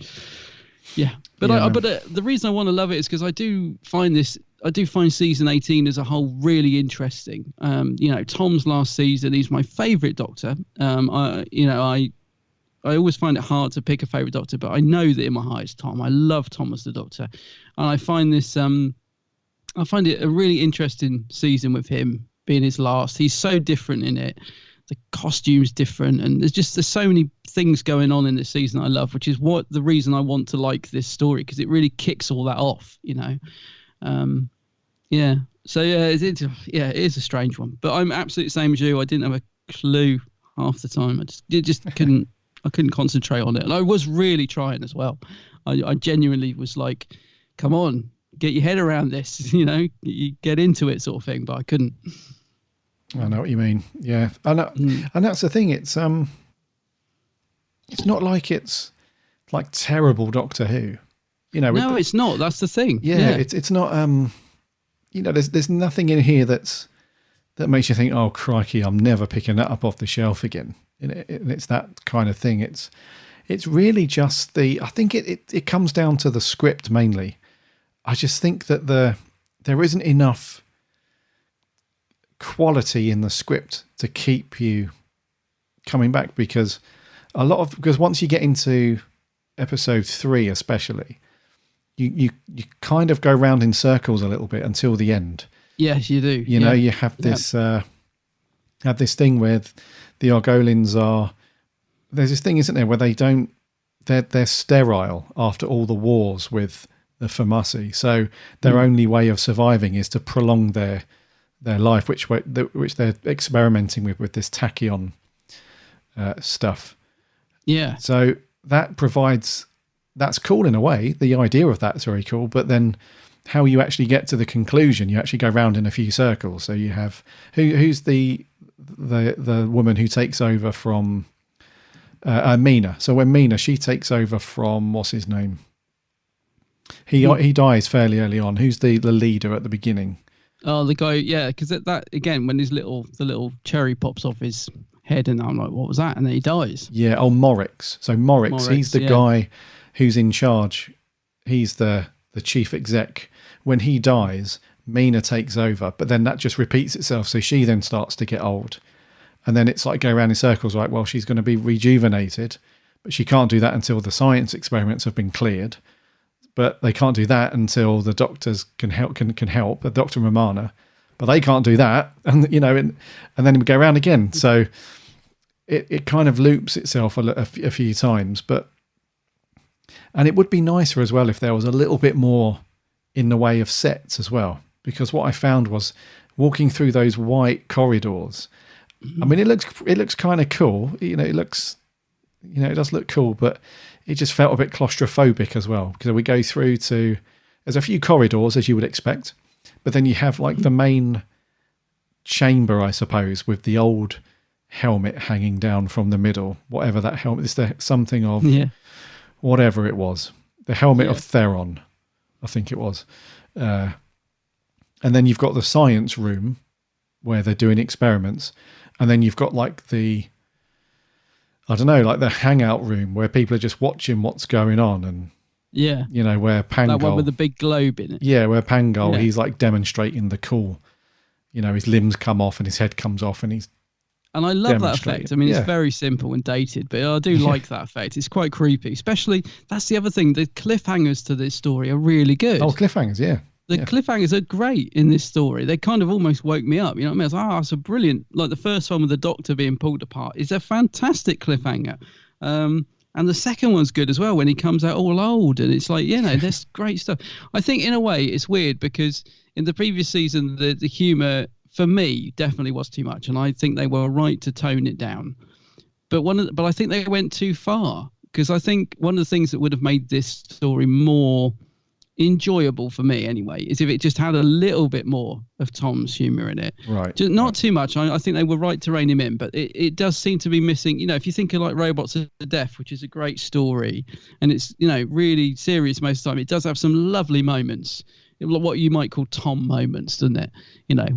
yeah. But the reason I want to love it is because I do find season 18 as a whole really interesting. Tom's last season, he's my favourite Doctor. I always find it hard to pick a favourite Doctor, but I know that in my heart it's Tom. I love Tom as the Doctor, and I find this. I find it a really interesting season with him being his last. He's so different in it. The costume's different, and there's so many things going on in this season I love, which is the reason I want to like this story, because it really kicks all that off. So it is a strange one, but I'm absolutely the same as you. I didn't have a clue half the time. I couldn't concentrate on it, and I was really trying as well. I genuinely was like, come on, get your head around this, you get into it, sort of thing, but I couldn't. I know what you mean. Yeah, and that's the thing. It's not like it's like terrible Doctor Who, No, it's not. That's the thing. Yeah. It's not. There's nothing in here that makes you think, oh crikey, I'm never picking that up off the shelf again. It's that kind of thing. It's really just I think it comes down to the script mainly. I just think that there isn't enough quality in the script to keep you coming back, because once you get into episode 3 especially, you kind of go round in circles a little bit until the end. Yes, you do. You have this have this thing where the Argolians are. There's this thing, isn't there, where they're sterile after all the wars with the Famasi. So their only way of surviving is to prolong their life, which they're experimenting with this tachyon stuff. Yeah. So that's cool in a way. The idea of that's very cool, but then how you actually get to the conclusion, you actually go round in a few circles. So you have who's the woman who takes over from Mina. So when Mina, she takes over from, what's his name? He dies fairly early on. Who's the leader at the beginning? Oh, the guy, yeah, because that again, when the little cherry pops off his head, and I'm like, what was that? And then he dies. Yeah, Morix. So Morix, he's the guy who's in charge. He's the chief exec. When he dies, Mina takes over, but then that just repeats itself. So she then starts to get old. And then it's like go around in circles, right? Well, she's going to be rejuvenated, but she can't do that until the science experiments have been cleared. But they can't do that until the doctors can help, the Dr. Romana, but they can't do that. And, and then we go around again. So it kind of loops itself a few times, and it would be nicer as well if there was a little bit more in the way of sets as well, because what I found was walking through those white corridors. I mean, it looks kind of cool. It does look cool, but it just felt a bit claustrophobic as well, because we go through there's a few corridors as you would expect, but then you have like the main chamber, I suppose, with the old helmet hanging down from the middle, whatever that helmet is, something of whatever it was, the helmet of Theron, I think it was. And then you've got the science room where they're doing experiments. And then you've got like the hangout room where people are just watching what's going on. And, where Pangol... That one with the big globe in it. Yeah, where Pangol, he's like demonstrating the cool, his limbs come off and his head comes off and he's... And I love that effect. I mean, it's very simple and dated, but I do like that effect. It's quite creepy, especially, that's the other thing, the cliffhangers to this story are really good. Oh, cliffhangers, yeah. The cliffhangers are great in this story. They kind of almost woke me up. You know what I mean? I was like, it's a brilliant, like the first one with the doctor being pulled apart is a fantastic cliffhanger. And the second one's good as well when he comes out all old. And it's like, there's great stuff. I think in a way it's weird because in the previous season, the humour for me definitely was too much. And I think they were right to tone it down. But I think they went too far, because I think one of the things that would have made this story more enjoyable for me anyway is if it just had a little bit more of Tom's humor in it, right? Just not too much. I think they were right to rein him in, but it does seem to be missing. If you think of like Robots to Death, which is a great story and it's really serious most of the time, it does have some lovely moments, what you might call Tom moments, doesn't it?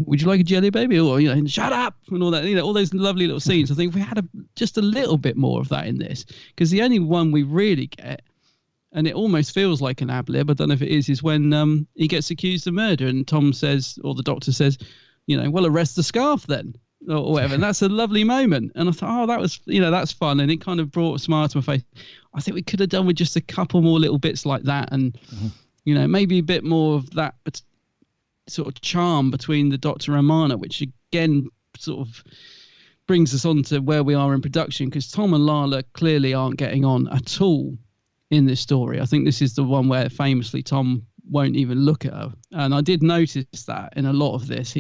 Would you like a jelly baby, or shut up and all that, all those lovely little scenes. I think if we had just a little bit more of that in this, because the only one we really get, and it almost feels like an ad-lib, I don't know if it is when he gets accused of murder and Tom says, or the doctor says, well, arrest the scarf then, or whatever. And that's a lovely moment. And I thought, that was, that's fun. And it kind of brought a smile to my face. I think we could have done with just a couple more little bits like that. And, maybe a bit more of that sort of charm between the Doctor and Romana, which again sort of brings us on to where we are in production, because Tom and Lala clearly aren't getting on at all in this story. I think this is the one where famously Tom won't even look at her, and I did notice that in a lot of this.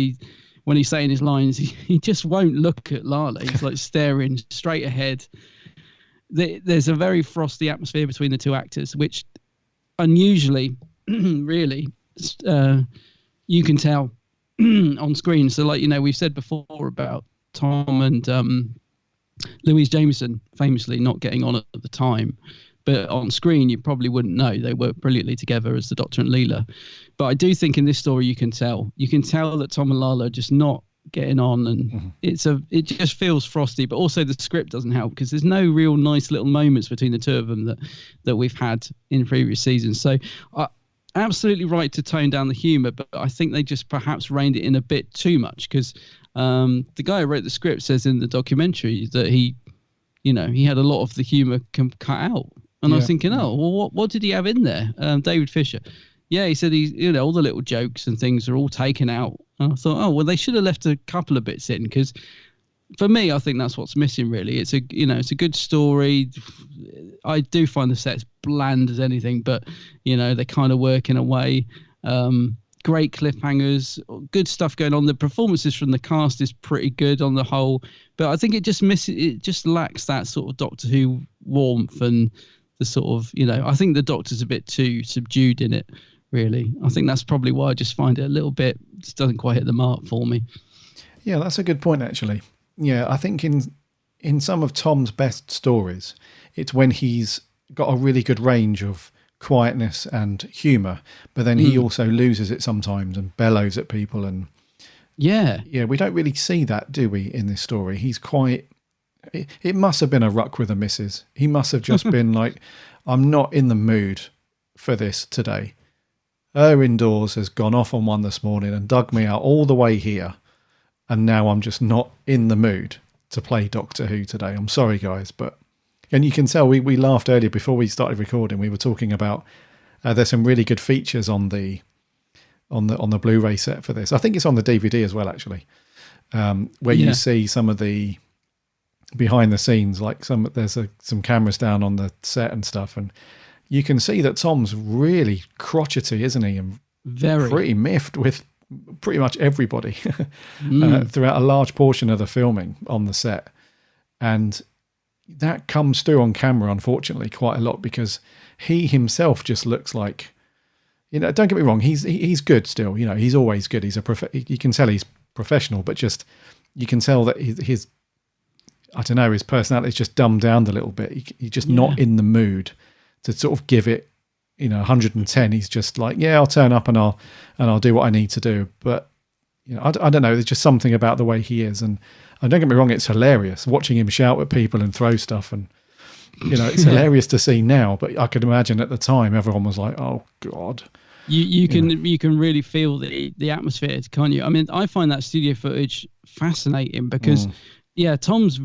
When he's saying his lines, he just won't look at Lala. He's like staring straight ahead. There's a very frosty atmosphere between the two actors, which unusually really you can tell on screen. So like we've said before about Tom and Louise Jameson famously not getting on at the time, but on screen you probably wouldn't know. They work brilliantly together as the Doctor and Leela. But I do think in this story you can tell that Tom and Lala are just not getting on, and it just feels frosty. But also the script doesn't help, because there's no real nice little moments between the two of them that we've had in previous seasons. So absolutely right to tone down the humor, but I think they just perhaps reined it in a bit too much, because the guy who wrote the script says in the documentary that he had a lot of the humor cut out. And I was thinking, well, what did he have in there? David Fisher. Yeah, he said all the little jokes and things are all taken out. And I thought, well, they should have left a couple of bits in, because for me, I think that's what's missing. Really, it's a good story. I do find the sets bland as anything, but they kind of work in a way. Great cliffhangers, good stuff going on. The performances from the cast is pretty good on the whole, but I think it just lacks that sort of Doctor Who warmth and the sort of I think the Doctor's a bit too subdued in it. Really, I think that's probably why I just find it a little bit just doesn't quite hit the mark for me. Yeah, that's a good point actually. Yeah, I think in in some of Tom's best stories, it's when he's got a really good range of quietness and humour, but then he also loses it sometimes and bellows at people. And yeah, we don't really see that, do we, in this story? He's quite... It must have been a ruck with a missus. He must have just been like, I'm not in the mood for this today. Her indoors has gone off on one this morning and dug me out all the way here. And now I'm just not in the mood to play Doctor Who today. I'm sorry, guys. And you can tell we laughed earlier before we started recording. We were talking about there's some really good features on the Blu-ray set for this. I think it's on the DVD as well, actually, where you see some of the behind the scenes, like there's some cameras down on the set and stuff, and you can see that Tom's really crotchety, isn't he? And very pretty miffed with pretty much everybody throughout a large portion of the filming on the set. And that comes through on camera, unfortunately, quite a lot, because he himself just looks like, don't get me wrong, he's good still, he's always good. You can tell he's professional, but just, you can tell that his I don't know, his personality is just dumbed down a little bit. He's just not in the mood to sort of give it, 110. He's just like, I'll turn up and I'll do what I need to do. But I don't know. There's just something about the way he is, and don't get me wrong, it's hilarious watching him shout at people and throw stuff, and it's hilarious to see now. But I could imagine at the time everyone was like, "Oh God." You can really feel the atmosphere, can't you? I mean, I find that studio footage fascinating because. Yeah, Tom's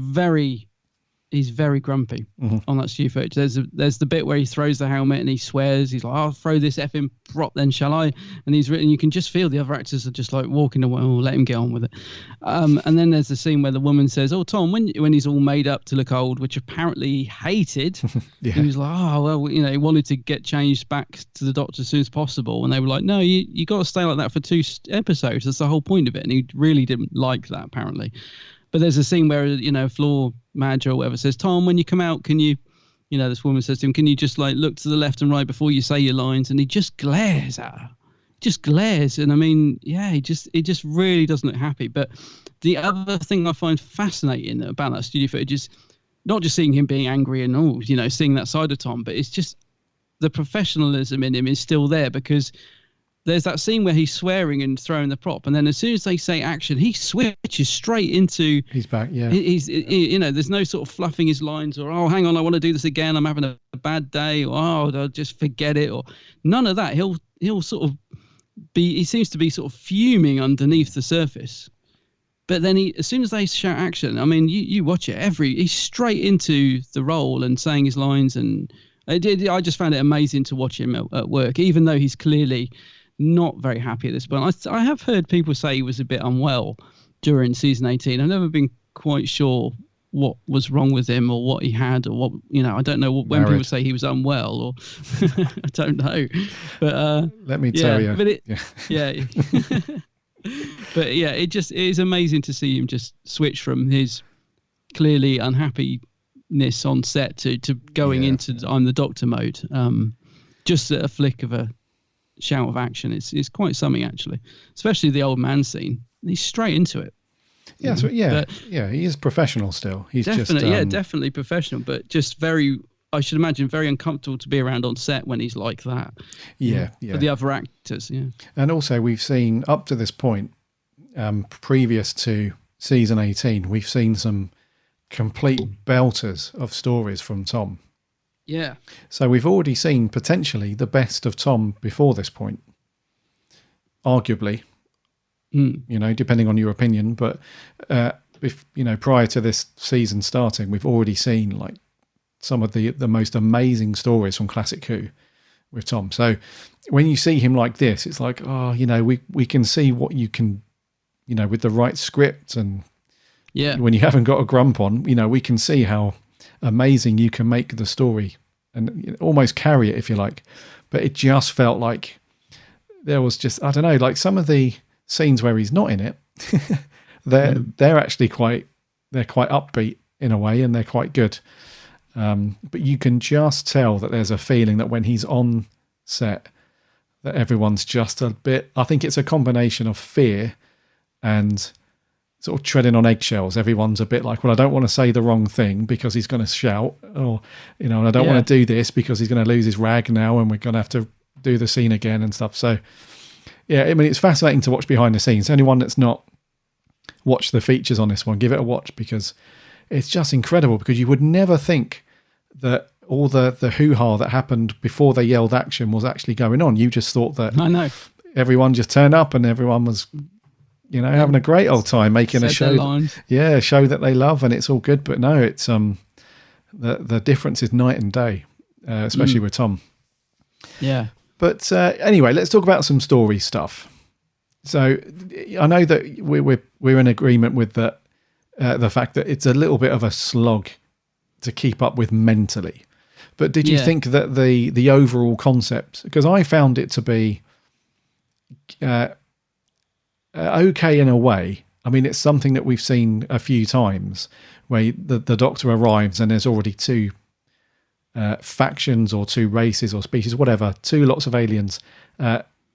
he's very grumpy on that studio footage. There's the bit where he throws the helmet and he swears. He's like, I'll throw this effing prop then, shall I? And you can just feel the other actors are just like walking away, let him get on with it. And then there's the scene where the woman says, oh, Tom, when he's all made up to look old, which apparently he hated, he was like, oh, well, he wanted to get changed back to the Doctor as soon as possible. And they were like, no, you got to stay like that for 2 episodes. That's the whole point of it. And he really didn't like that, apparently. But there's a scene where, floor manager or whatever says, Tom, when you come out, can you, this woman says to him, can you just like look to the left and right before you say your lines? And he just glares at her. Just glares. And I mean, it just really doesn't look happy. But the other thing I find fascinating about that studio footage is not just seeing him being angry and seeing that side of Tom, but it's just the professionalism in him is still there, because there's that scene where he's swearing and throwing the prop, and then as soon as they say action, he switches straight into... He's back, yeah. There's no sort of fluffing his lines or, oh, hang on, I want to do this again, I'm having a bad day, or, oh, I'll just forget it, or none of that. He'll sort of he seems to be sort of fuming underneath the surface. But then as soon as they shout action, I mean, you watch it, he's straight into the role and saying his lines, and I just found it amazing to watch him at work, even though he's clearly... not very happy at this point. I have heard people say he was a bit unwell during season 18. I've never been quite sure what was wrong with him or what he had, or what, I don't know when people say he was unwell, or I don't know. But let me tell you. But but it is amazing to see him just switch from his clearly unhappiness on set to going into I'm the Doctor mode. Just at a flick of a shout of action. It's quite something, actually, especially the old man scene. He's straight into it. Yeah, he is professional still. He's definitely professional, but just very, I should imagine, very uncomfortable to be around on set when he's like that. Yeah. For the other actors, And also, we've seen up to this point, previous to season 18, we've seen some complete belters of stories from Tom. Yeah. So we've already seen potentially the best of Tom before this point, arguably, depending on your opinion. But prior to this season starting, we've already seen like some of the most amazing stories from Classic Who with Tom. So when you see him like this, it's like, we can see what you can, with the right script, and when you haven't got a grump on, we can see how amazing you can make the story and almost carry it, if you like. But it just felt like there was just, I don't know, like some of the scenes where he's not in it, they're actually quite upbeat in a way, and they're quite good. But you can just tell that there's a feeling that when he's on set, that everyone's just a bit, I think it's a combination of fear and sort of treading on eggshells. Everyone's a bit like, well, I don't want to say the wrong thing because he's going to shout, or, you know, and I don't want to do this because he's going to lose his rag now and we're going to have to do the scene again and stuff. So, yeah, I mean, it's fascinating to watch behind the scenes. Anyone that's not watched the features on this one, give it a watch, because it's just incredible, because you would never think that all the hoo-ha that happened before they yelled action was actually going on. You just thought that everyone just turned up and everyone was, you know, having a great old time making a show. Yeah, a show that they love, and it's all good. But no, it's the difference is night and day, especially with Tom. Yeah. But anyway, let's talk about some story stuff. So I know that we're in agreement with the fact that it's a little bit of a slog to keep up with mentally. But did you think that the overall concept, because I found it to be okay in a way. I mean, it's something that we've seen a few times where the Doctor arrives and there's already two factions or two races or species, whatever, two lots of aliens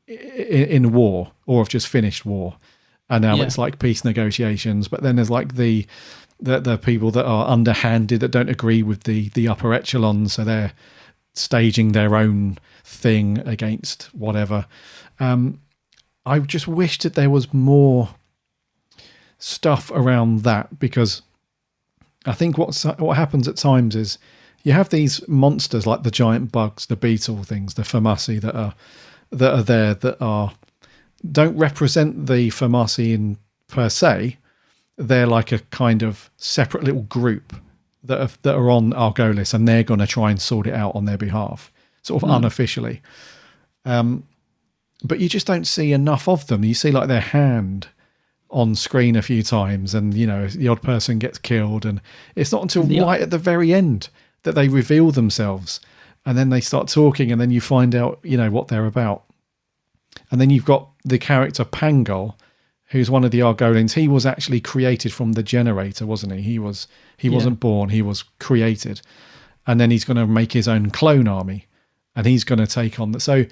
in war or have just finished war. And now it's like peace negotiations. But then there's like the people that are underhanded, that don't agree with the upper echelons, so they're staging their own thing against whatever. I just wished that there was more stuff around that, because I think what happens at times is you have these monsters like the giant bugs, the beetle things, the Famasi that are there that don't represent the Famasi in per se. They're like a kind of separate little group that are on Argolis, and they're going to try and sort it out on their behalf, sort of unofficially. But you just don't see enough of them. You see like their hand on screen a few times, and, you know, the odd person gets killed, and it's not until right at the very end that they reveal themselves, and then they start talking, and then you find out, you know, what they're about. And then you've got the character Pangol, who's one of the Argolians. He was actually created from the generator, wasn't he? He wasn't born, he was created. And then he's going to make his own clone army, and he's going to take on so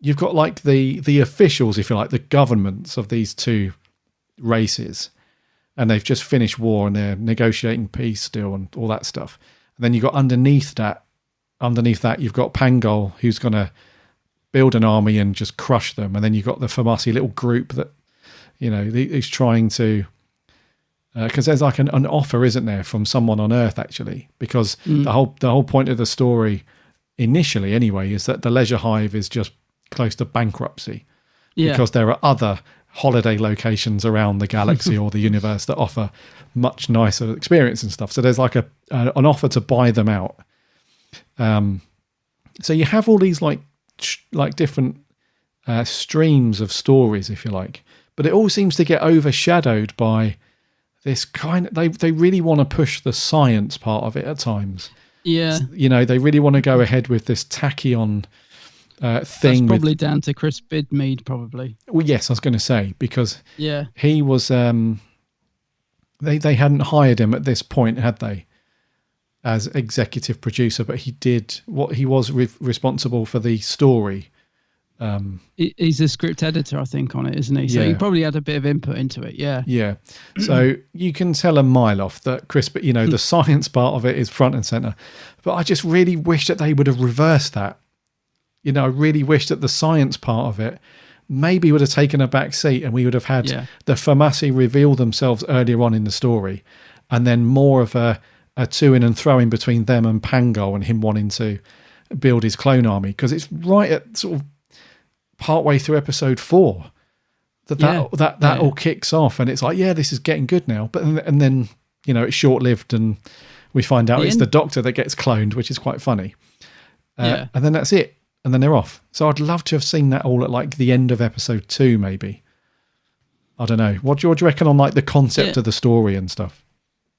you've got like the officials, if you like, the governments of these two races, and they've just finished war and they're negotiating peace still and all that stuff. And then you've got underneath that you've got Pangol, who's going to build an army and just crush them. And then you've got the Famasi little group that, you know, he's trying to, because there's like an offer, isn't there, from someone on Earth actually, because the whole point of the story initially anyway is that the Leisure Hive is just close to bankruptcy, because there are other holiday locations around the galaxy or the universe that offer much nicer experience and stuff. So there's like an offer to buy them out. So you have all these like different streams of stories, if you like, but it all seems to get overshadowed by this kind of, they really want to push the science part of it at times. Yeah. You know, they really want to go ahead with this tachyon thing. That's probably down to Chris Bidmead, probably. Well, yes, I was going to say, because yeah, he was, they hadn't hired him at this point, had they, as executive producer, but he was responsible for the story. He's a script editor, I think, on it, isn't he? So he probably had a bit of input into it. Yeah. So you can tell a mile off that Chris, you know, the science part of it is front and center, but I just really wish that they would have reversed that. You know, I really wish that the science part of it maybe would have taken a back seat, and we would have had the Famasi reveal themselves earlier on in the story, and then more of a to-in and throw-in between them and Pangol and him wanting to build his clone army, because it's right at sort of partway through episode 4 that all kicks off, and it's like, this is getting good now. But and then, you know, it's short-lived, and we find out it's the Doctor that gets cloned, which is quite funny. And then that's it. And then they're off. So I'd love to have seen that all at like the end of episode 2, maybe. I don't know. What do you reckon on like the concept of the story and stuff?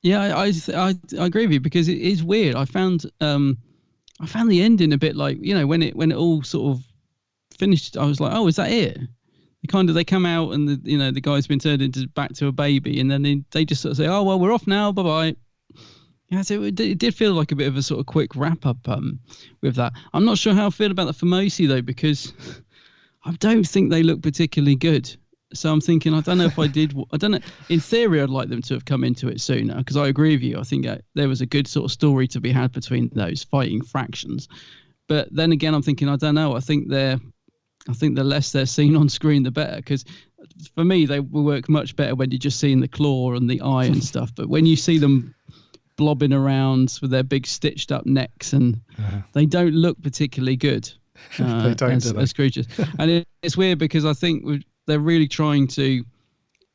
Yeah, I agree with you, because it is weird. I found the ending a bit like, you know, when it all sort of finished, I was like, oh, is that it? They come out, and the guy's been turned back to a baby, and then they just sort of say, oh well, we're off now, bye bye. Yeah, so it did feel like a bit of a sort of quick wrap up with that. I'm not sure how I feel about the Famasi though, because I don't think they look particularly good. So I'm thinking, I don't know if I don't know. In theory, I'd like them to have come into it sooner, because I agree with you. I think there was a good sort of story to be had between those fighting fractions. But then again, I'm thinking, I don't know. I think the less they're seen on screen, the better. Because for me, they will work much better when you're just seeing the claw and the eye and stuff. But when you see them blobbing around with their big stitched up necks, and they don't look particularly good they don't, as creatures. And it's weird, because I think they're really trying to,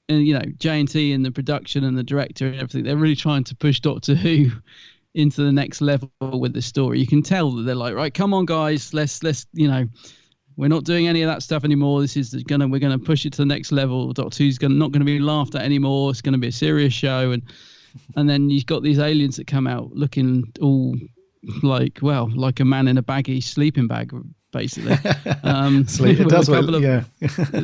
and J&T and the production and the director and everything, they're really trying to push Doctor Who into the next level with the story. You can tell that they're like, right, come on guys, let's we're not doing any of that stuff anymore. We're gonna push it to the next level. Doctor Who's not gonna be laughed at anymore. It's gonna be a serious show, and then you've got these aliens that come out looking all like a man in a baggy sleeping bag, basically. It does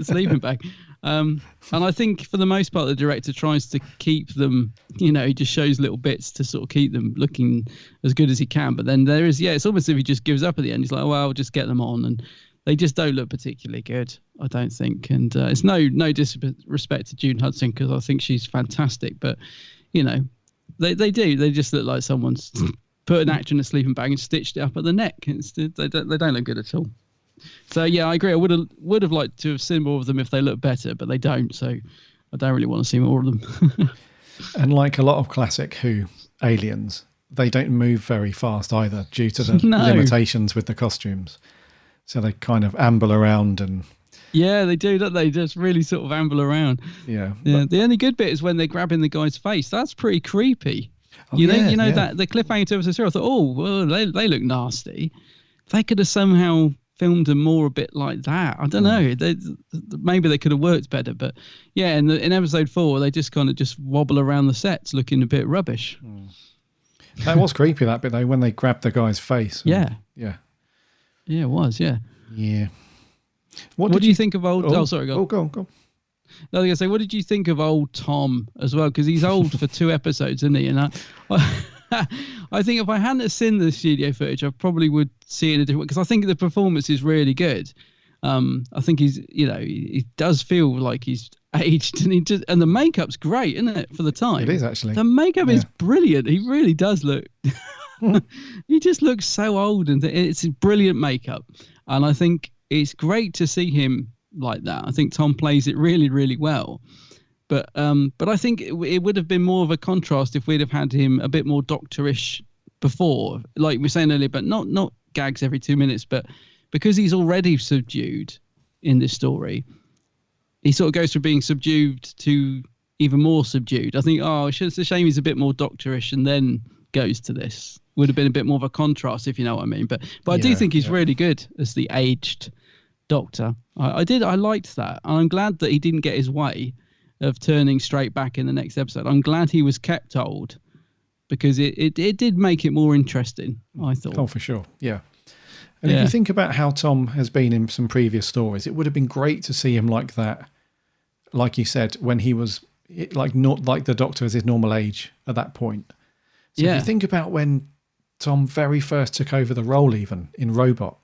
sleeping bag. And I think for the most part, the director tries to keep them, he just shows little bits to sort of keep them looking as good as he can. But then it's almost as if he just gives up at the end. He's like, well, just get them on. And they just don't look particularly good, I don't think. And it's no disrespect to June Hudson, because I think she's fantastic. But, they do. They just look like someone's put an actor in a sleeping bag and stitched it up at the neck. They don't look good at all. So yeah, I agree. I would have liked to have seen more of them if they looked better, but they don't. So I don't really want to see more of them. And like a lot of classic Who aliens, they don't move very fast either, due to the limitations with the costumes. So they kind of amble around and. Yeah, they do, don't they? Just really sort of amble around. Yeah. The only good bit is when they're grabbing the guy's face. That's pretty creepy. That the cliffhanger to episode 0, I thought, oh, well, they look nasty. They could have somehow filmed them more a bit like that. I don't know. Maybe they could have worked better, but yeah, in episode 4, they just kind of just wobble around the sets looking a bit rubbish. That was creepy, that bit though, when they grabbed the guy's face. Yeah, it was. Yeah. What do you think of old? Oh, sorry, go on. Go on. I was going to say, what did you think of old Tom as well? Because he's old for 2 episodes, isn't he? And I think if I hadn't seen the studio footage, I probably would see it in a different way, because I think the performance is really good. I think he does feel like he's aged, and the makeup's great, isn't it, for the time? It is, actually. The makeup is brilliant. He really does look. He just looks so old, and it's brilliant makeup. And I think it's great to see him like that. I think Tom plays it really, really well. But I think it would have been more of a contrast if we'd have had him a bit more doctorish before, like we were saying earlier, but not gags every 2 minutes, but because he's already subdued in this story, he sort of goes from being subdued to even more subdued. I think, it's a shame he's a bit more doctorish and then goes to this. Would have been a bit more of a contrast, if you know what I mean. But I do think he's really good as the aged Doctor. I liked that. And I'm glad that he didn't get his way of turning straight back in the next episode. I'm glad he was kept old, because it did make it more interesting, I thought. Oh, for sure. Yeah. And if you think about how Tom has been in some previous stories, it would have been great to see him like that, like you said, when he was not like the Doctor as his normal age at that point. So if you think about when Tom very first took over the role, even in Robot,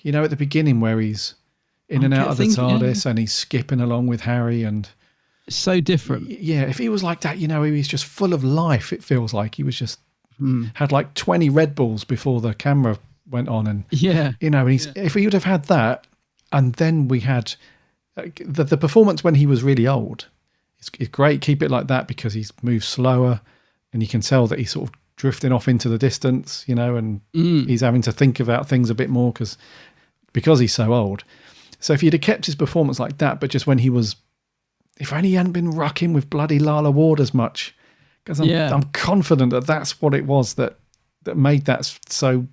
at the beginning where he's in and out of the TARDIS and he's skipping along with Harry, and it's so different. Yeah, if he was like that, he was just full of life. It feels like he was just had like 20 Red Bulls before the camera went on, and if he would have had that, and then we had the performance when he was really old, it's great. Keep it like that, because he's moved slower, and you can tell that he's sort of drifting off into the distance, and he's having to think about things a bit more because he's so old. So if you'd have kept his performance like that, but just when he was, if only he hadn't been rucking with bloody Lala Ward as much, because I'm confident that that's what it was that made that so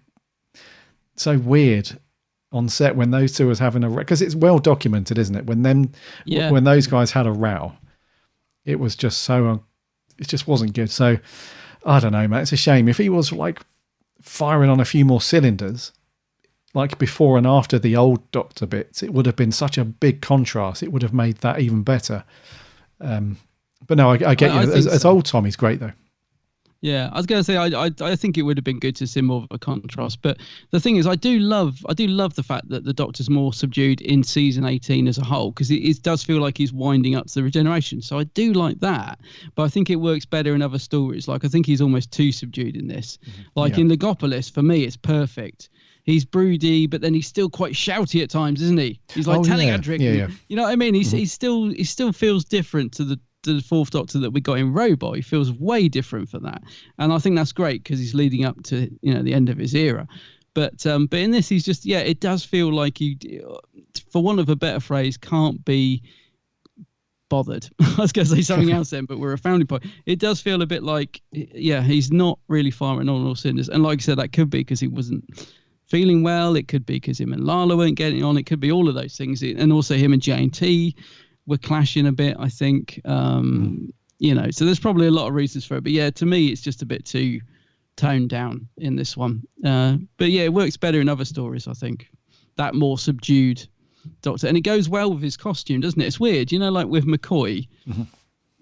weird on set when those two was having a, because it's well documented, isn't it? When those guys had a row, it was just it just wasn't good. So I don't know, man. It's a shame. If he was like firing on a few more cylinders, like before and after the old Doctor bits, it would have been such a big contrast. It would have made that even better. But no, I get you. As old Tom, he's great though. Yeah, I was going to say I think it would have been good to see more of a contrast, but the thing is, I do love the fact that the Doctor's more subdued in season 18 as a whole, because it does feel like he's winding up to the regeneration. So I do like that, but I think it works better in other stories. Like I think he's almost too subdued in this. Like in Legopolis, for me, it's perfect. He's broody, but then he's still quite shouty at times, isn't he? He's like telling Adric. Yeah. You know what I mean? He still feels different to the Fourth Doctor that we got in Robot. He feels way different for that, and I think that's great because he's leading up to the end of his era. But in this, he's just it does feel like he, for want of a better phrase, can't be bothered. I was going to say something else then, but we're a founding point. It does feel a bit like he's not really firing on all cylinders, and like I said, that could be because he wasn't feeling well. It could be because him and Lala weren't getting on. It could be all of those things, and also him and J&T were clashing a bit, I think. So there's probably a lot of reasons for it. But to me, it's just a bit too toned down in this one. But it works better in other stories, I think. That more subdued Doctor. And it goes well with his costume, doesn't it? It's weird, like with McCoy,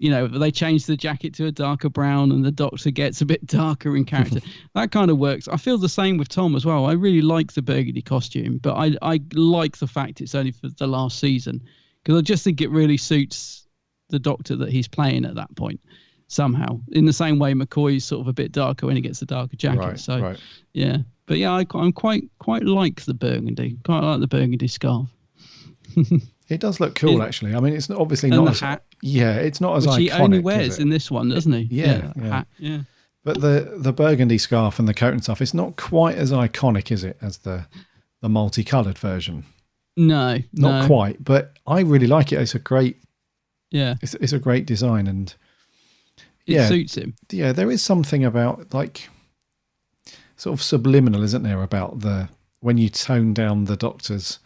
they change the jacket to a darker brown and the Doctor gets a bit darker in character. That kind of works. I feel the same with Tom as well. I really like the burgundy costume, but I like the fact it's only for the last season, because I just think it really suits the Doctor that he's playing at that point somehow. In the same way McCoy's sort of a bit darker when he gets the darker jacket. Right. But I'm quite like the burgundy. Quite like the burgundy scarf. It does look cool, actually. I mean, it's obviously not as hat. It's not as which iconic. He only wears in this one, doesn't he? Yeah. Hat, yeah. But the burgundy scarf and the coat and stuff, it's not quite as iconic, is it, as the multicoloured version? No, not quite. But I really like it. It's a great, it's a great design, and it suits him. Yeah, there is something about like sort of subliminal, isn't there, about when you tone down the Doctor's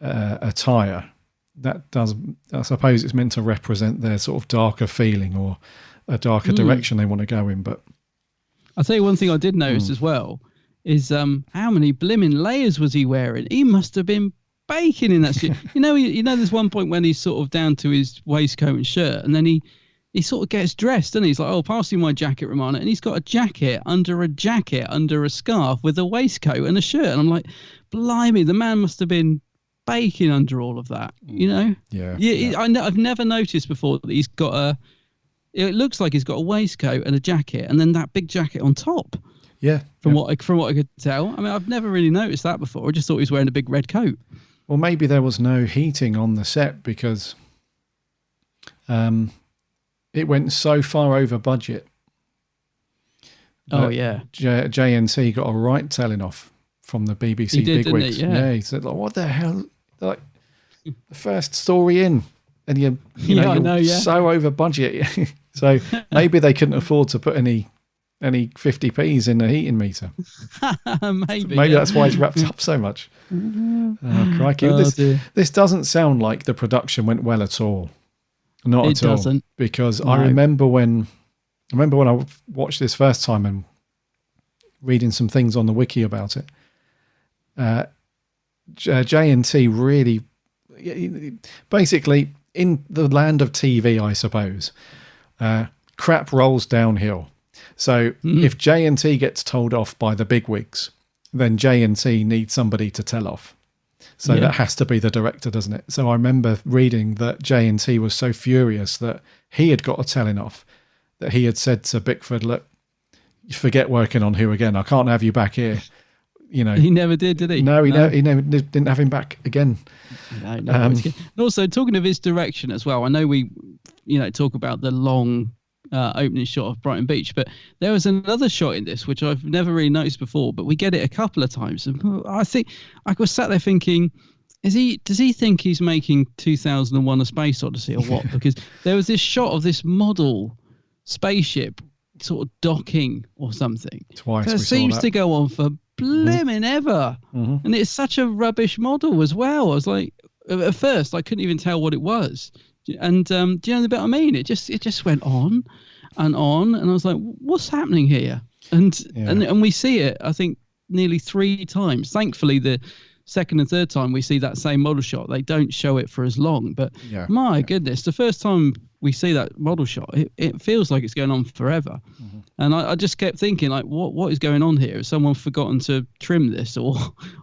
attire. That does, I suppose, it's meant to represent their sort of darker feeling or a darker direction they want to go in. But I'll tell you one thing I did notice as well is how many blimmin' layers was he wearing? He must have been baking in that shit. There's one point when he's sort of down to his waistcoat and shirt, and then he sort of gets dressed, and he's like, "Oh, pass me my jacket, Romana," and he's got a jacket under a scarf with a waistcoat and a shirt, and I'm like, blimey, the man must have been baking under all of that, I've never noticed before that he's got it looks like he's got a waistcoat and a jacket and then that big jacket on top. From what I could tell. I mean, I've never really noticed that before. I just thought he was wearing a big red coat. Well, maybe there was no heating on the set because it went so far over budget. J&T got a right telling off from the BBC bigwigs. He said, like, what the hell? Like, the first story in, and you're so over budget. So maybe they couldn't afford to put any 50p's in the heating meter. Maybe that's why it's wrapped up so much. Oh, crikey. This doesn't sound like the production went well at all. Not at all. It doesn't. Because I remember when I watched this first time and reading some things on the wiki about it, J&T really, basically, in the land of TV, I suppose, crap rolls downhill. So if J&T gets told off by the bigwigs, then J&T needs somebody to tell off. So that has to be the director, doesn't it? So I remember reading that J&T was so furious that he had got a telling off, that he had said to Bickford, "Look, you forget working on Who again. I can't have you back here." He never did he? No, he never didn't have him back again. No. And also, talking of his direction as well, I know we, talk about the long opening shot of Brighton Beach, but there was another shot in this which I've never really noticed before, but we get it a couple of times. And I think I was sat there thinking, does he think he's making 2001: A Space Odyssey or what? Because there was this shot of this model spaceship sort of docking or something. Twice. It seems to go on for blimmin' ever. And it's such a rubbish model as well. I was like, at first I couldn't even tell what it was. And do you know the bit I mean? It just went on and on, and I was like, what's happening here? And we see it, I think, nearly 3 times. Thankfully, the second and third time we see that same model shot, they don't show it for as long. But my goodness, the first time we see that model shot, it feels like it's going on forever. And I just kept thinking, like, what is going on here? Has someone forgotten to trim this, or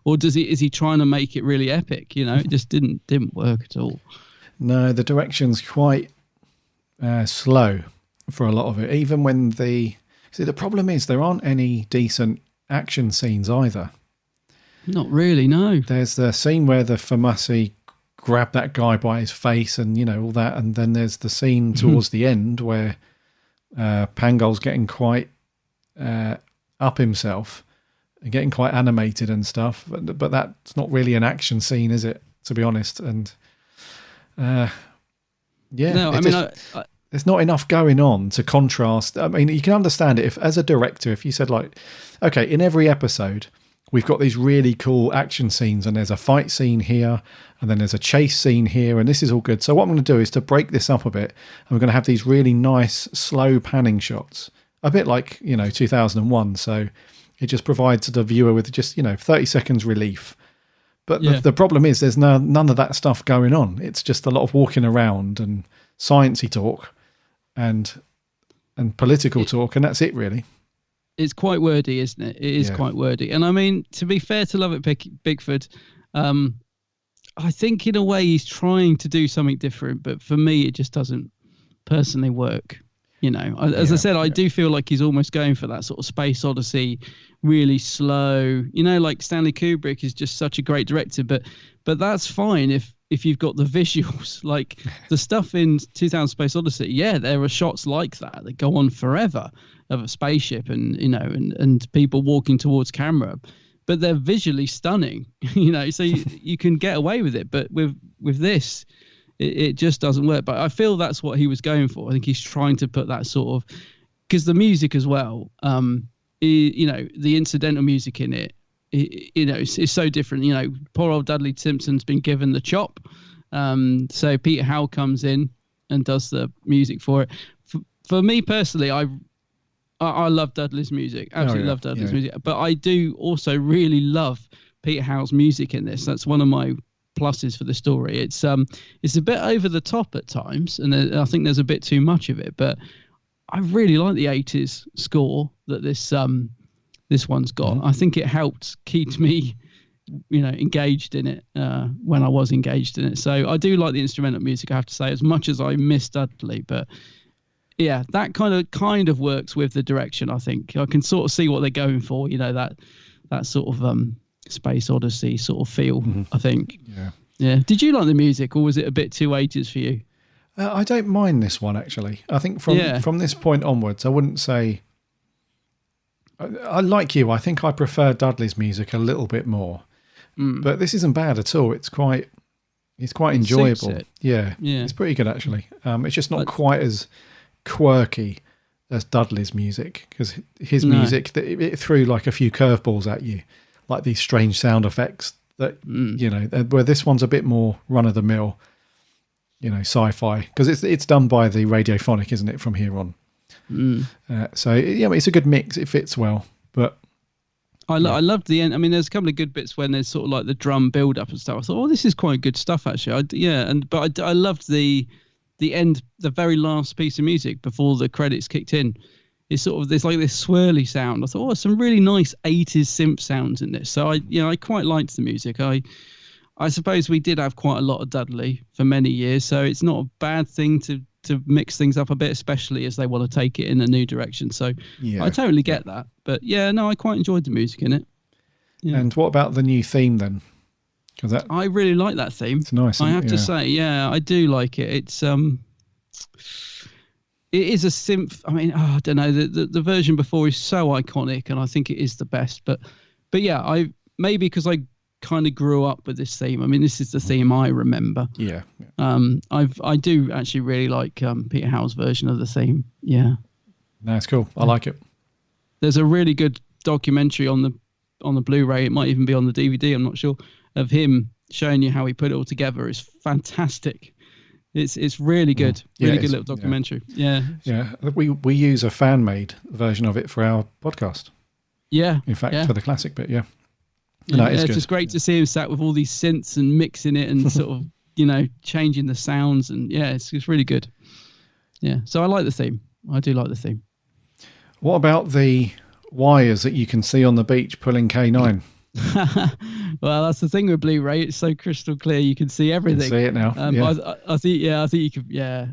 is he trying to make it really epic? You know, it just didn't work at all. No, the direction's quite slow for a lot of it. Even when the problem is there aren't any decent action scenes either. Not really, no. There's the scene where the Famasi grab that guy by his face and, you know, all that. And then there's the scene towards the end where Pangol's getting quite up himself and getting quite animated and stuff. But that's not really an action scene, is it, to be honest? And yeah. No, there's not enough going on to contrast. I mean, you can understand it if, as a director, if you said, like, okay, in every episode, we've got these really cool action scenes and there's a fight scene here and then there's a chase scene here and this is all good. So what I'm going to do is to break this up a bit and we're going to have these really nice, slow panning shots, a bit like, you know, 2001. So it just provides the viewer with just, you know, 30 seconds relief. But the problem is there's none of that stuff going on. It's just a lot of walking around and sciencey talk and political talk, and that's it, really. It's quite wordy, isn't it? It is quite wordy. And I mean, to be fair to Love It Bigford, I think in a way he's trying to do something different, but for me, it just doesn't personally work. You know, as I said, I do feel like he's almost going for that sort of Space Odyssey, really slow. You know, like Stanley Kubrick is just such a great director, but that's fine if you've got the visuals. Like the stuff in 2000 Space Odyssey, there are shots like that go on forever of a spaceship and, you know, and people walking towards camera, but they're visually stunning, you know, so you can get away with it. But with this, it just doesn't work. But I feel that's what he was going for. I think he's trying to put that sort of, because the music as well, you know, the incidental music in it, you know, it's so different. You know, poor old Dudley Simpson's been given the chop. So Peter Howell comes in and does the music for it. For me personally, I love Dudley's music. Absolutely love Dudley's music. But I do also really love Peter Howell's music in this. That's one of my pluses for the story. It's a bit over the top at times, and I think there's a bit too much of it. But I really like the 80s score that this one's got. I think it helped keep me, you know, engaged in it when I was engaged in it. So I do like the instrumental music, I have to say, as much as I miss Dudley. But yeah, that kind of works with the direction. I think I can sort of see what they're going for. You know, that sort of Space Odyssey sort of feel. I think. Yeah. Did you like the music, or was it a bit too 80s for you? I don't mind this one, actually. I think from this point onwards, I wouldn't say. I like you. I think I prefer Dudley's music a little bit more, but this isn't bad at all. It's quite enjoyable. Yeah, it's pretty good actually. It's just not quite as quirky as Dudley's music, because his music it threw like a few curveballs at you, like these strange sound effects that you know. Where this one's a bit more run of the mill, you know, sci-fi, because it's done by the Radiophonic, isn't it? From here on. So yeah, it's a good mix. It fits well, but I loved the end. I mean, there's a couple of good bits when there's sort of like the drum build up and stuff. I thought, this is quite good stuff actually. I loved the end, the very last piece of music before the credits kicked in. It's sort of there's like this swirly sound. I thought, some really nice 80s synth sounds in this. So I quite liked the music. I suppose we did have quite a lot of Dudley for many years, so it's not a bad thing to mix things up a bit, especially as they want to take it in a new direction. So I totally get that. But I quite enjoyed the music in it. Yeah. And what about the new theme then? Because I really like that theme. It's nice. I have to say, I do like it. It's it is a synth. I mean, I don't know. The version before is so iconic, and I think it is the best. But yeah, maybe because I kind of grew up with this theme. I mean, this is the theme I remember. Yeah. I do actually really like Peter Howell's version of the theme. Yeah. That's cool. I like it. There's a really good documentary on the Blu-ray. It might even be on the DVD. I'm not sure, of him showing you how he put it all together. It's fantastic. It's really good. Really good little documentary. Yeah. We use a fan-made version of it for our podcast. Yeah. In fact, for the classic bit. Yeah. It's just great to see him sat with all these synths and mixing it and sort of, you know, changing the sounds, and it's really good. Yeah, so I like the theme. I do like the theme. What about the wires that you can see on the beach pulling K9? Well, that's the thing with Blu-ray. It's so crystal clear. You can see everything. You can see it now. I think you could. Yeah.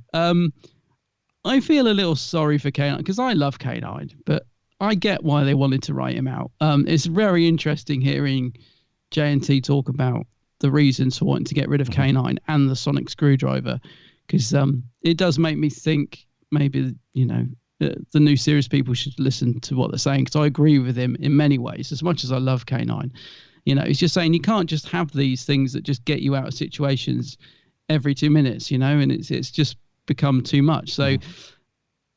I feel a little sorry for K9 because I love K9, but I get why they wanted to write him out. It's very interesting hearing J&T talk about the reasons for wanting to get rid of K9 and the sonic screwdriver, because it does make me think maybe, the new series people should listen to what they're saying, because I agree with him in many ways. As much as I love K9, he's just saying you can't just have these things that just get you out of situations every 2 minutes, and it's just become too much. So,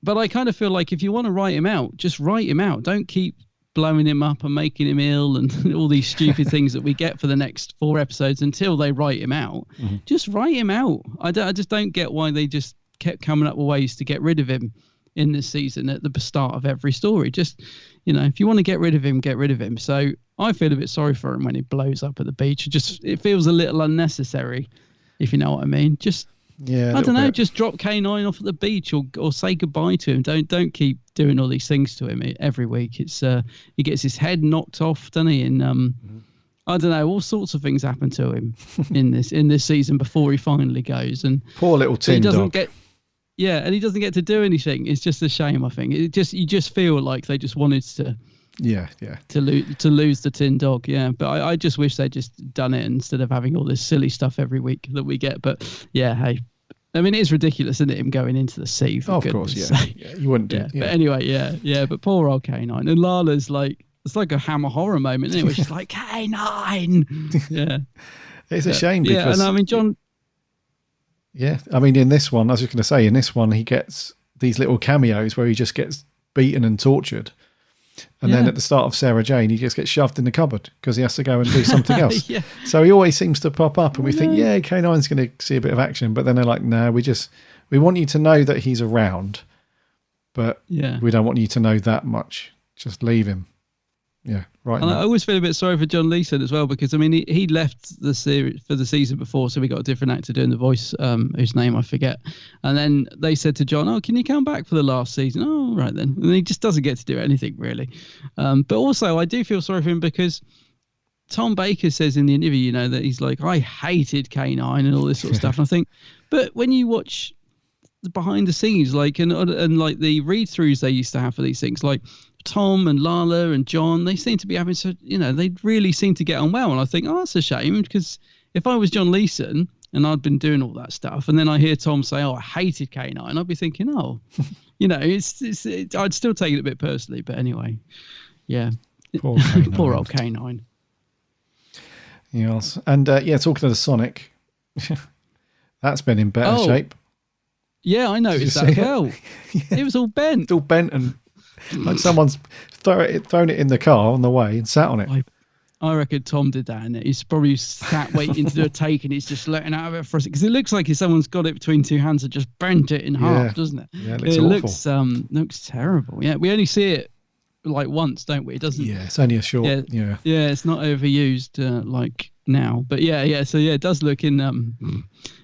but I kind of feel like if you want to write him out, just write him out. Don't keep blowing him up and making him ill and all these stupid things that we get for the next 4 episodes until they write him out. Just write him out. I just don't get why they just kept coming up with ways to get rid of him in this season at the start of every story. Just, if you want to get rid of him, get rid of him. So I feel a bit sorry for him when he blows up at the beach. It feels a little unnecessary, if you know what I mean. Just, I don't know, just drop K9 off at the beach or say goodbye to him. Don't keep doing all these things to him every week. It's he gets his head knocked off, doesn't he? And I don't know, all sorts of things happen to him in this season before he finally goes. And poor little tin dog. And he doesn't get to do anything. It's just a shame, I think. You just feel like they just wanted to to lose the tin dog. Yeah, but I just wish they'd just done it instead of having all this silly stuff every week that we get. But yeah, hey, I mean, it is ridiculous, isn't it, him going into the sea? Of course, yeah, you wouldn't do it. But anyway, yeah, but poor old K9. And Lala's like, it's like a Hammer horror moment, isn't it? Where she's like, K9! Yeah. It's a shame because... Yeah, and I mean, John... Yeah, I mean, in this one, I was just going to say, in this one, he gets these little cameos where he just gets beaten and tortured. And then at the start of Sarah Jane, he just gets shoved in the cupboard because he has to go and do something else. So he always seems to pop up and we think, K9's going to see a bit of action. But then they're like, no, we want you to know that he's around, but we don't want you to know that much. Just leave him. Yeah, right. And I always feel a bit sorry for John Leeson as well, because I mean he left the series for the season before, so we got a different actor doing the voice, whose name I forget. And then they said to John, "Oh, can you come back for the last season?" "Oh, right then." And he just doesn't get to do anything really. But also I do feel sorry for him because Tom Baker says in the interview, that he's like, "I hated K9 and all this sort of stuff." And I think, but when you watch the behind the scenes, like and like the read-throughs they used to have for these things, like Tom and Lala and John, they seem to be having they really seem to get on well. And I think, that's a shame, because if I was John Leeson and I'd been doing all that stuff and then I hear Tom say, "Oh, I hated K9," I'd be thinking, it's I'd still take it a bit personally. But anyway, yeah. Poor K9. Poor old K9. Yes. And talking to the Sonic, that's been in better shape. Yeah, I noticed that as well. It was all bent. It's all bent and like someone's thrown it in the car on the way and sat on it. I reckon Tom did that, and he's probably sat waiting to do a take, and he's just letting out of it for us because it looks like if someone's got it between two hands and just bent it in half, doesn't it? Yeah, it looks awful. Looks terrible. Yeah, we only see it like once, don't we? It doesn't. Yeah, it's only a short. Yeah, it's not overused like now, but yeah. So it does look in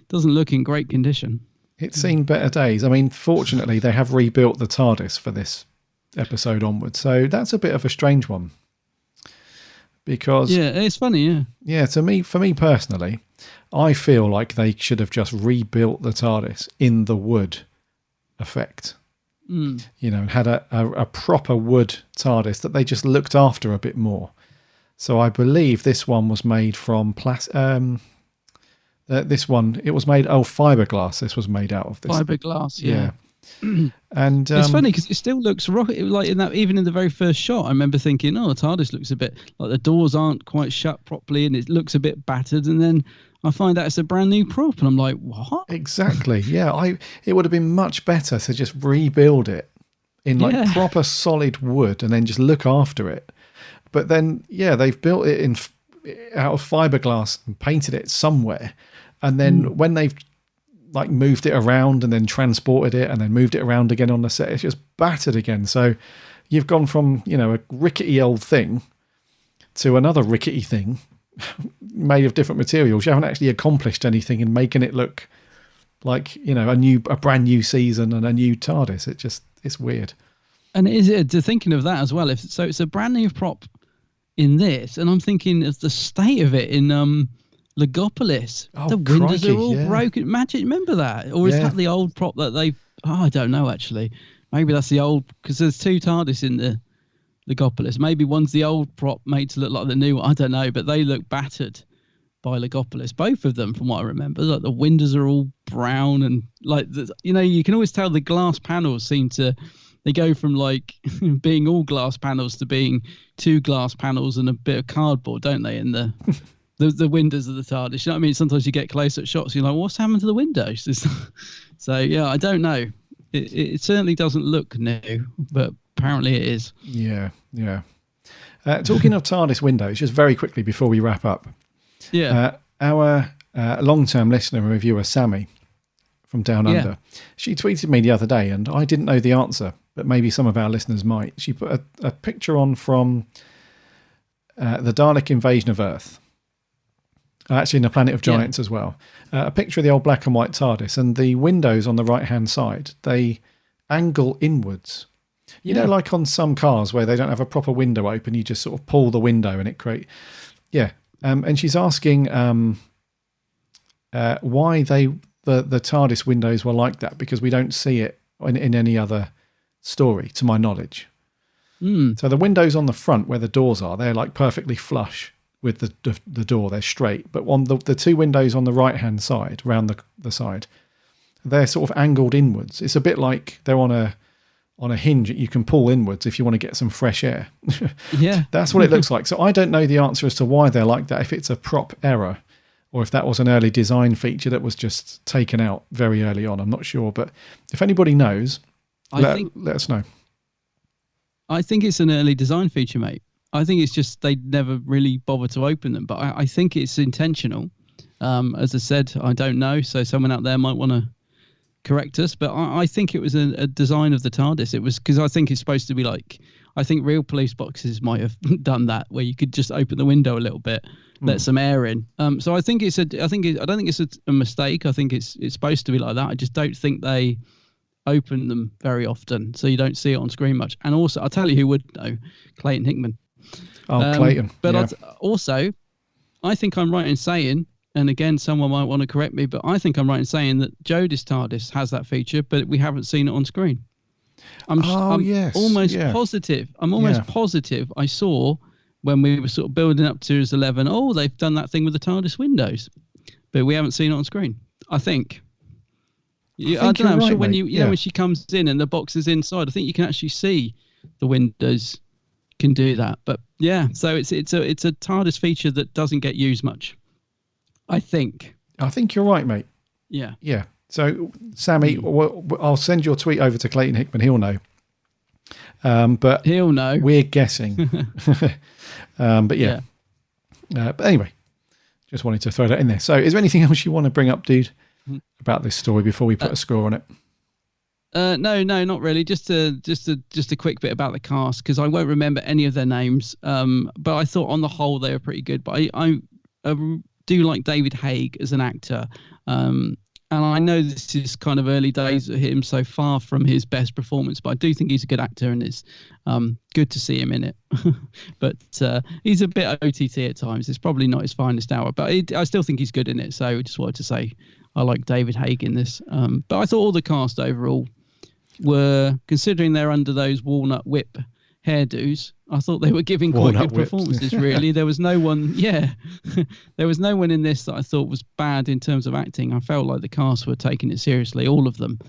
doesn't look in great condition. It's seen better days. I mean, fortunately, they have rebuilt the TARDIS for this episode onwards, so that's a bit of a strange one. Because it's funny. For me personally, I feel like they should have just rebuilt the TARDIS in the wood effect. And had a proper wood TARDIS that they just looked after a bit more. So I believe this one was made from this one, it was made fiberglass. This was made out of this fiberglass. Yeah. And it's funny because it still looks like in that, even in the very first shot, I remember thinking, the TARDIS looks a bit like the doors aren't quite shut properly and it looks a bit battered. And then I find out it's a brand new prop and I'm like, what? Exactly. Yeah. It would have been much better to just rebuild it in proper solid wood and then just look after it. But then, they've built it out of fiberglass and painted it somewhere. And then when they've moved it around and then transported it and then moved it around again on the set, it's just battered again. So you've gone from, a rickety old thing to another rickety thing made of different materials. You haven't actually accomplished anything in making it look like, a brand new season and a new TARDIS. It's weird. And it is thinking of that as well. So it's a brand new prop in this, and I'm thinking of the state of it in Legopolis. Oh, the windows crikey, are all broken. Imagine, remember that? Or is that the old prop that they? Oh, I don't know actually. Maybe that's the old, because there's 2 TARDIS in the Legopolis. Maybe one's the old prop made to look like the new one. I don't know, but they look battered by Legopolis. Both of them, from what I remember. Like the windows are all brown, and like you can always tell the glass panels seem to. They go from like being all glass panels to being 2 glass panels and a bit of cardboard, don't they? In the windows of the TARDIS. You know what I mean? Sometimes you get close at shots, you're like, what's happened to the windows? So yeah, I don't know. It certainly doesn't look new, but apparently it is. Yeah. Talking of TARDIS windows, just very quickly before we wrap up. Yeah. Our long-term listener and reviewer, Sammy, from Down Under, she tweeted me the other day, and I didn't know the answer, but maybe some of our listeners might. She put a picture on from the Dalek invasion of Earth. Actually, in the Planet of Giants as well. A picture of the old black and white TARDIS, and the windows on the right-hand side, they angle inwards. You know, like on some cars where they don't have a proper window open, you just sort of pull the window and it creates... Yeah. And she's asking why the TARDIS windows were like that, because we don't see it in any other story, to my knowledge. So the windows on the front where the doors are, they're like perfectly flush with the door, they're straight. But on the 2 windows on the right-hand side, around the side, they're sort of angled inwards. It's a bit like they're on a hinge that you can pull inwards if you want to get some fresh air. Yeah. That's what it looks like. So I don't know the answer as to why they're like that, if it's a prop error or if that was an early design feature that was just taken out very early on. I'm not sure. But if anybody knows, let us know. I think it's an early design feature, mate. I think it's just they never really bothered to open them. But I think it's intentional. As I said, I don't know. So someone out there might want to correct us, but I think it was a design of the TARDIS. It was because I think it's supposed to be like, I think real police boxes might have done that, where you could just open the window a little bit, let some air in. So I think I don't think it's a mistake. I think it's supposed to be like that. I just don't think they open them very often, so you don't see it on screen much. And also, I'll tell you who would know, Clayton Hickman. Oh, Clayton. But yeah. I think I'm right in saying, and again, someone might want to correct me, but I think I'm right in saying that Jodie's TARDIS has that feature, but we haven't seen it on screen. I'm almost positive. I'm almost positive I saw when we were sort of building up to Series 11, they've done that thing with the TARDIS windows, but we haven't seen it on screen. I think. I don't know. I'm sure when when she comes in and the box is inside, I think you can actually see the windows can do that. But yeah, so it's a TARDIS feature that doesn't get used much. I think you're right, mate. Yeah. Yeah. So, Sammy, I'll send your tweet over to Clayton Hickman. He'll know. But he'll know. We're guessing. But yeah. But anyway, just wanted to throw that in there. So, is there anything else you want to bring up, dude, about this story before we put a score on it? No, not really. Just a quick bit about the cast, because I won't remember any of their names. But I thought on the whole they were pretty good. But I do like David Haig as an actor. And I know this is kind of early days of him, so far from his best performance, but I do think he's a good actor, and it's good to see him in it. But he's a bit OTT at times. It's probably not his finest hour, but I still think he's good in it. So I just wanted to say I like David Haig in this. But I thought all the cast overall were, considering they're under those walnut whip hairdos, I thought they were giving quite good performances, really. There was no one, there was no one in this that I thought was bad in terms of acting. I felt like the cast were taking it seriously, all of them.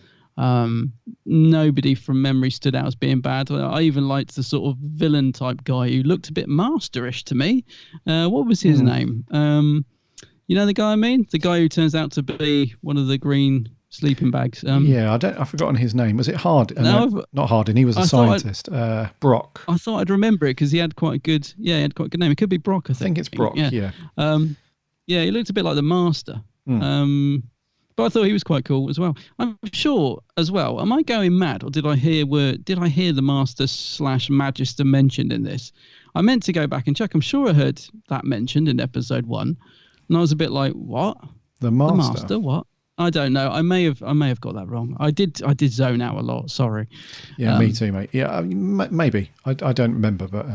Nobody from memory stood out as being bad. I even liked the sort of villain type guy who looked a bit masterish to me. What was his name? You know the guy I mean? The guy who turns out to be one of the green sleeping bags. I've forgotten his name. Was it Hardin? No, not Hardin. He was a scientist. Brock. I thought I'd remember it because he had quite a good. Yeah, he had quite a good name. It could be Brock. I think it's Brock. Yeah. He looked a bit like the Master. But I thought he was quite cool as well. I'm sure as well. Am I going mad, or did I hear the Master / Magister mentioned in this? I meant to go back and check. I'm sure I heard that mentioned in episode 1, and I was a bit like, what? The Master. The Master? What? I don't know. I may have got that wrong. I did zone out a lot. Sorry. Yeah, me too, mate. Yeah, maybe. I don't remember, but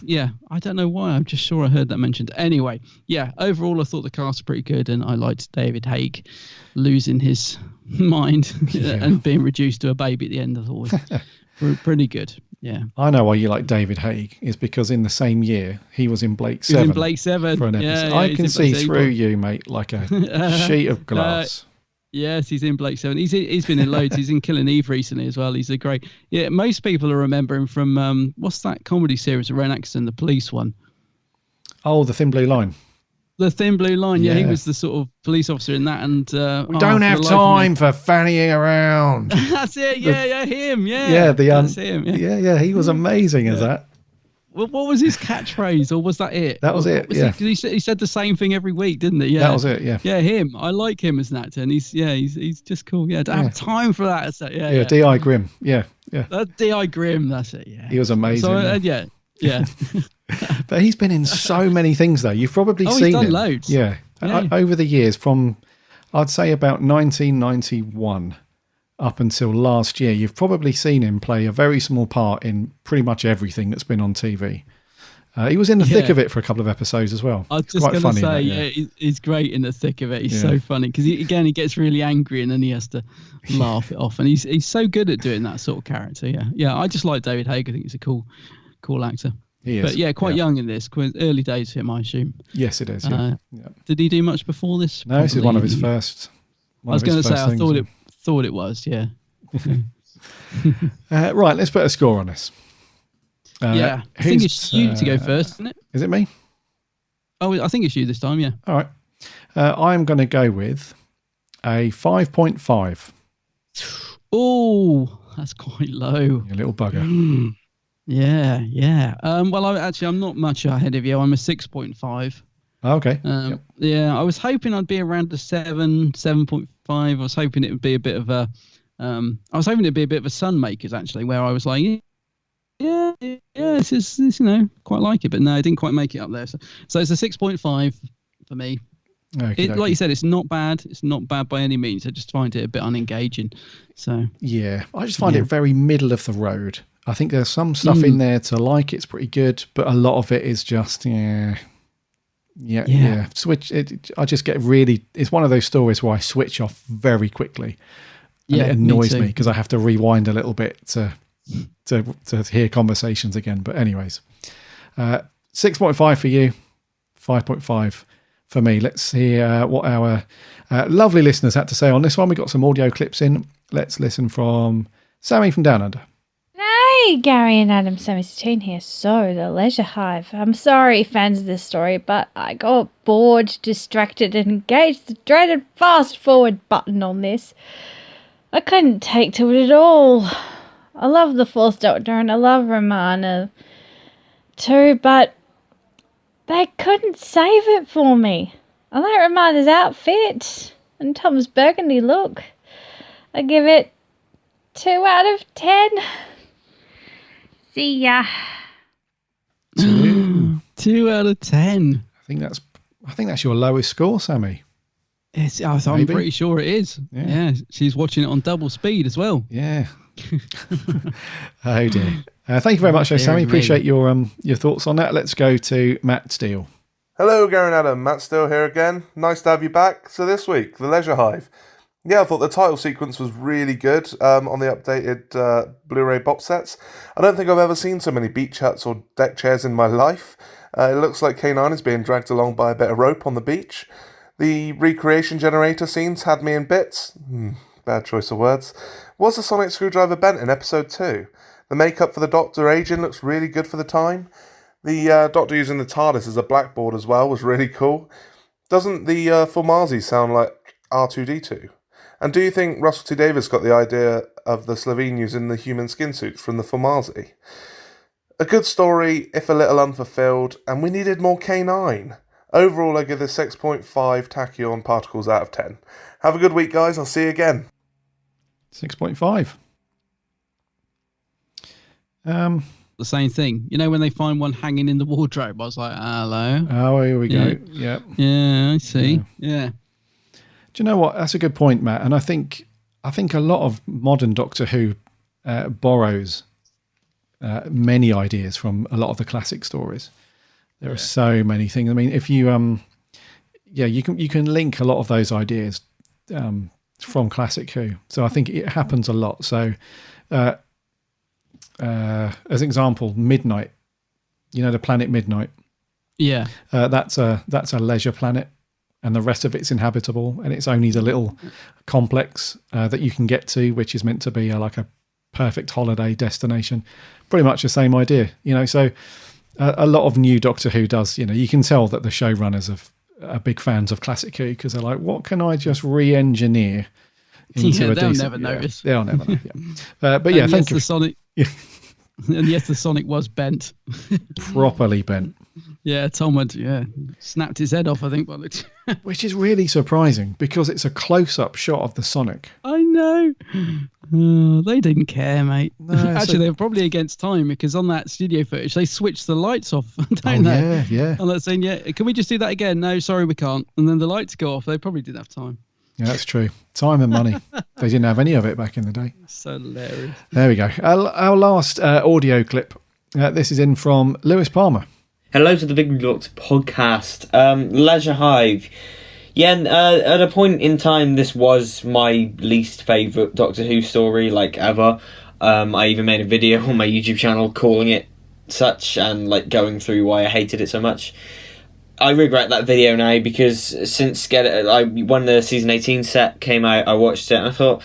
yeah, I don't know why. I'm just sure I heard that mentioned. Anyway, yeah. Overall, I thought the cast was pretty good, and I liked David Haig losing his mind and being reduced to a baby at the end. I thought was pretty good. Yeah. I know why you like David Haig is because in the same year he was in Blake 7. He's in Blake 7 for an episode. Yeah, I can see through you, mate, like a sheet of glass. Yes, he's in Blake 7. He's been in loads. He's in Killing Eve recently as well. He's a great. Yeah, most people are remembering from what's that comedy series, Ren Atkinson, the police one. Oh, The Thin Blue Line. The Thin Blue Line. Yeah, he was the sort of police officer in that. And we don't have time for fannying around. That's it. Yeah, him. Yeah, that's him. Yeah. He was amazing as that. Well, what was his catchphrase, or was that it? That was it. Yeah, he said the same thing every week, didn't he? Yeah, that was it. Yeah, him. I like him as an actor, and he's just cool. Yeah, don't have time for that. So, yeah. D.I. Grimm. Yeah. D.I. Grimm. That's it. Yeah, he was amazing. So, yeah. But he's been in so many things, though. You've probably seen he's done him. Loads. Yeah, over the years, from I'd say about 1991 up until last year, you've probably seen him play a very small part in pretty much everything that's been on TV. He was in the thick of it for a couple of episodes as well. I was just going to say, he's great in the thick of it. He's so funny because he gets really angry and then he has to laugh it off. And he's so good at doing that sort of character. Yeah. I just like David Haig. I think he's a cool actor. He is. But quite young in this. Early days for him, I assume. Yes, it is. Yeah. Did he do much before this? No, this is one of his first. I was going to say, I thought it was. Yeah. Right, let's put a score on this. I think it's you to go first, isn't it? Is it me? Oh, I think it's you this time, yeah. All right. I'm going to go with a 5.5. Oh, that's quite low. You little bugger. Yeah. Well, I'm not much ahead of you. I'm a 6.5. Okay. Yeah, I was hoping I'd be around a 7.5. I was hoping it would be a bit of a Sunmakers, actually, where I was like, this is quite like it, but no, I didn't quite make it up there. So it's a 6.5 for me. Okay. Like you said, it's not bad. It's not bad by any means. I just find it a bit unengaging. So yeah, I just find it very middle of the road. I think there's some stuff in there to like. It's pretty good, but a lot of it is just switch it. I just get really. It's one of those stories where I switch off very quickly. And it annoys me because I have to rewind a little bit to hear conversations again. But anyways, 6.5 for you, 5.5 for me. Let's hear what our lovely listeners had to say on this one. We got some audio clips in. Let's listen from Sammy from Down Under. Hey, Gary and Adam, Sammy Satine here. So, the Leisure Hive. I'm sorry, fans of this story, but I got bored, distracted, and engaged the dreaded fast forward button on this. I couldn't take to it at all. I love the Fourth Doctor and I love Romana too, but they couldn't save it for me. I like Romana's outfit and Tom's burgundy look. I give it 2 out of 10. See ya. 2 out of 10. I think that's your lowest score, Sammy. I'm pretty sure it is. Yeah, she's watching it on double speed as well. Yeah. Oh dear. Thank you very much, Sammy. Appreciate your thoughts on that. Let's go to Matt Steele. Hello, Gary and Adam. Matt Steele here again. Nice to have you back. So this week, The Leisure Hive. Yeah, I thought the title sequence was really good on the updated Blu-ray box sets. I don't think I've ever seen so many beach huts or deck chairs in my life. It looks like K9 is being dragged along by a bit of rope on the beach. The recreation generator scenes had me in bits. Bad choice of words. Was the sonic screwdriver bent in episode 2? The makeup for the Doctor aging looks really good for the time. The Doctor using the TARDIS as a blackboard as well was really cool. Doesn't the Formazi sound like R2-D2? And do you think Russell T Davies got the idea of the Slovene using the human skin suits from the Formazi? A good story, if a little unfulfilled, and we needed more K9. Overall, I give this 6.5 tachyon particles out of 10. Have a good week, guys. I'll see you again. 6.5. The same thing. You know, when they find one hanging in the wardrobe, I was like, hello. Oh, here we go. Yeah, I see. Yeah. Do you know what? That's a good point, Matt. And I think a lot of modern Doctor Who borrows many ideas from a lot of the classic stories. There are so many things. I mean, if you you can link a lot of those ideas from classic Who. So I think it happens a lot. So as an example, Midnight. You know, the planet Midnight. Yeah. That's a leisure planet, and the rest of it's inhabitable, and it's only the little complex that you can get to, which is meant to be like a perfect holiday destination. Pretty much the same idea, you know. So a lot of new Doctor Who does, you know, you can tell that the showrunners are big fans of classic Who, because they're like, what can I just re-engineer into a they'll decent... never notice. They'll never know, but yeah, thank you. Sonic... And yes, the Sonic was bent. Properly bent. Yeah, Tom had snapped his head off, I think. Which is really surprising, because it's a close-up shot of the Sonic. I know. They didn't care, mate. No, actually, they were probably against time, because on that studio footage, they switched the lights off, don't they? Yeah. And they're saying, can we just do that again? No, sorry, we can't. And then the lights go off. They probably didn't have time. Yeah, that's true. Time and money. They didn't have any of it back in the day. So hilarious. There we go. Our last audio clip. This is in from Lewis Palmer. Hello to the Big Doctor podcast. Leisure Hive. Yeah, and, at a point in time, this was my least favourite Doctor Who story, like, ever. I even made a video on my YouTube channel calling it such, and, like, going through why I hated it so much. I regret that video now, because since when the season 18 set came out, I watched it and I thought,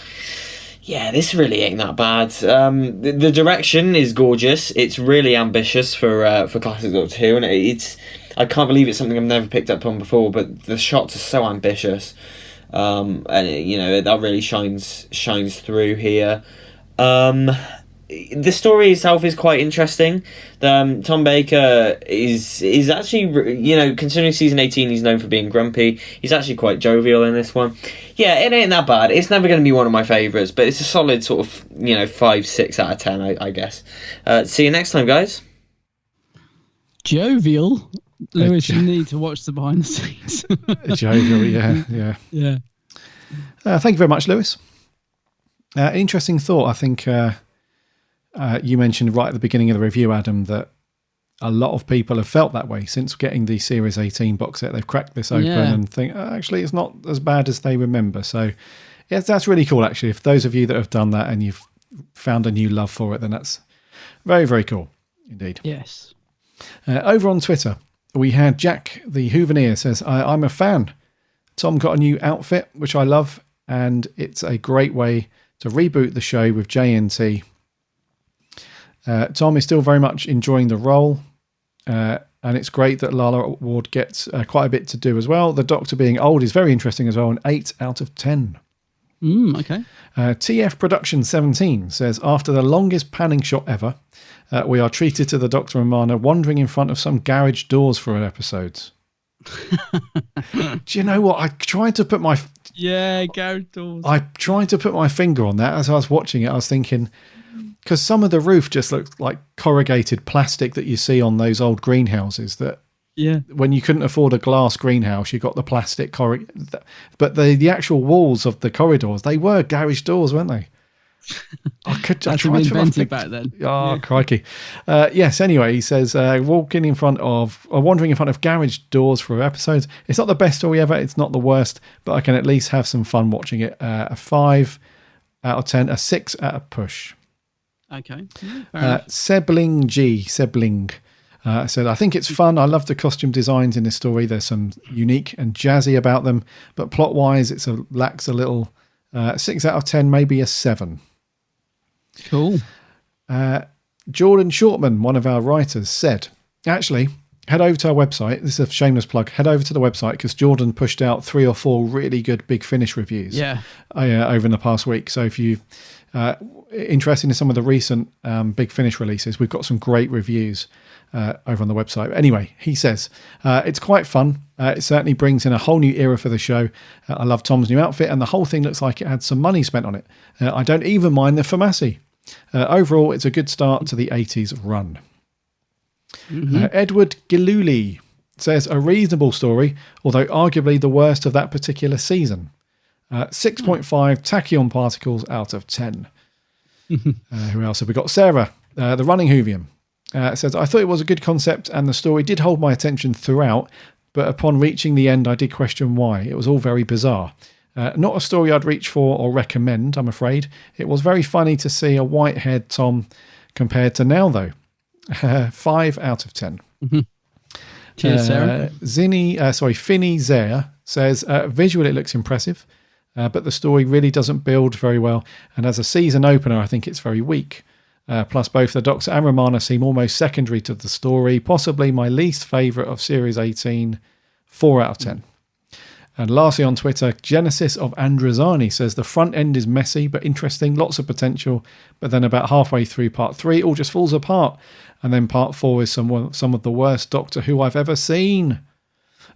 yeah, this really ain't that bad. The direction is gorgeous. It's really ambitious for classic Doctor Who, and I can't believe it's something I've never picked up on before. But the shots are so ambitious, and that really shines through here. The story itself is quite interesting. Tom Baker is actually, considering season 18, he's known for being grumpy. He's actually quite jovial in this one. Yeah, it ain't that bad. It's never going to be one of my favourites, but it's a solid sort of, 5-6 out of 10, I guess. See you next time, guys. Jovial? Lewis, you need to watch the behind the scenes. Jovial, yeah. Yeah. Thank you very much, Lewis. Interesting thought. I think... you mentioned right at the beginning of the review, Adam, that a lot of people have felt that way since getting the Series 18 box set. They've cracked this open and think, actually, it's not as bad as they remember. So, yes, that's really cool, actually. If those of you that have done that and you've found a new love for it, then that's very, very cool indeed. Yes. Over on Twitter, we had Jack the Hooveneer says, I'm a fan. Tom got a new outfit, which I love, and it's a great way to reboot the show with JNT. Tom is still very much enjoying the role, and it's great that Lala Ward gets quite a bit to do as well. The Doctor being old is very interesting as well, an 8 out of 10. Okay. TF Production 17 says, after the longest panning shot ever, we are treated to the Doctor and Marna wandering in front of some garage doors for an episode. Do you know what? I tried to put my... Yeah, garage doors. I tried to put my finger on that as I was watching it. I was thinking... Because some of the roof just looks like corrugated plastic that you see on those old greenhouses that when you couldn't afford a glass greenhouse, you got the plastic but the actual walls of the corridors, they were garage doors, weren't they? I tried to invented back then. Oh, crikey. Yes, anyway, he says, wandering in front of garage doors for episodes. It's not the best story ever. It's not the worst, but I can at least have some fun watching it. A 5 out of 10, a 6 at a push. Okay. Sebling said, I think it's fun. I love the costume designs in this story. There's some unique and jazzy about them, but plot wise, lacks a little. 6 out of 10, maybe a 7. Cool. Jordan Shortman, one of our writers, said, actually, head over to our website. This is a shameless plug. Head over to the website because Jordan pushed out 3 or 4 really good Big Finish reviews over in the past week. So if you interested in some of the recent Big Finish releases, we've got some great reviews over on the website. Anyway, he says, it's quite fun. It certainly brings in a whole new era for the show. I love Tom's new outfit, and the whole thing looks like it had some money spent on it. I don't even mind the Famasi. Overall, it's a good start to the 80s run. Mm-hmm. Edward Giluli says, a reasonable story, although arguably the worst of that particular season. 6.5 tachyon particles out of 10. Who else have we got? Sarah, the Running Hoovian, says, I thought it was a good concept and the story did hold my attention throughout, but upon reaching the end, I did question why. It was all very bizarre. Not a story I'd reach for or recommend, I'm afraid. It was very funny to see a white-haired Tom compared to now, though. 5 out of 10. Cheers, Sarah. Finny Zare says, visually it looks impressive, but the story really doesn't build very well, and as a season opener, I think it's very weak. Plus, both the Doctor and Romana seem almost secondary to the story, possibly my least favourite of Series 18, 4 out of 10. And lastly on Twitter, Genesis of Androzani says, the front end is messy but interesting, lots of potential, but then about halfway through part 3, all just falls apart. And then part 4 is some of the worst Doctor Who I've ever seen.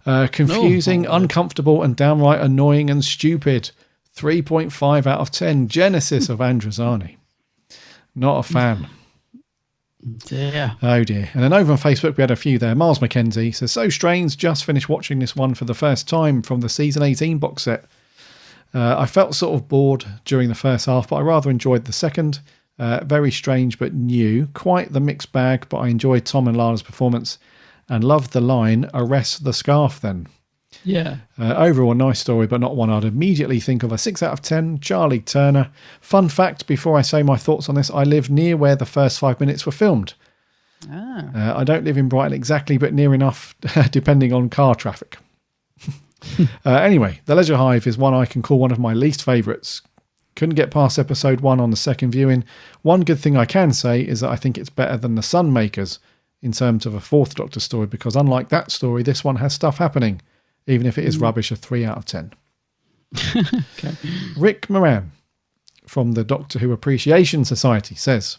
Confusing, uncomfortable, and downright annoying and stupid. 3.5 out of 10. Genesis of Androzani. Not a fan. Dear. Oh dear. And then over on Facebook we had a few there. Miles McKenzie says, so strange, just finished watching this one for the first time from the season 18 box set. I felt sort of bored during the first half, but I rather enjoyed the second. Very strange but new. Quite the mixed bag, but I enjoyed Tom and Lala's performance and loved the line, arrest the scarf then. Yeah. Overall, a nice story, but not one I'd immediately think of. A 6 out of 10, Charlie Turner. Fun fact, before I say my thoughts on this, I live near where the first 5 minutes were filmed. I don't live in Brighton exactly, but near enough, depending on car traffic. Anyway, The Leisure Hive is one I can call one of my least favourites. Couldn't get past episode 1 on the second viewing. One good thing I can say is that I think it's better than The Sunmakers in terms of a fourth Doctor story, because unlike that story, this one has stuff happening. Even if it is rubbish, a 3 out of 10. Okay. Rick Moran from the Doctor Who Appreciation Society says,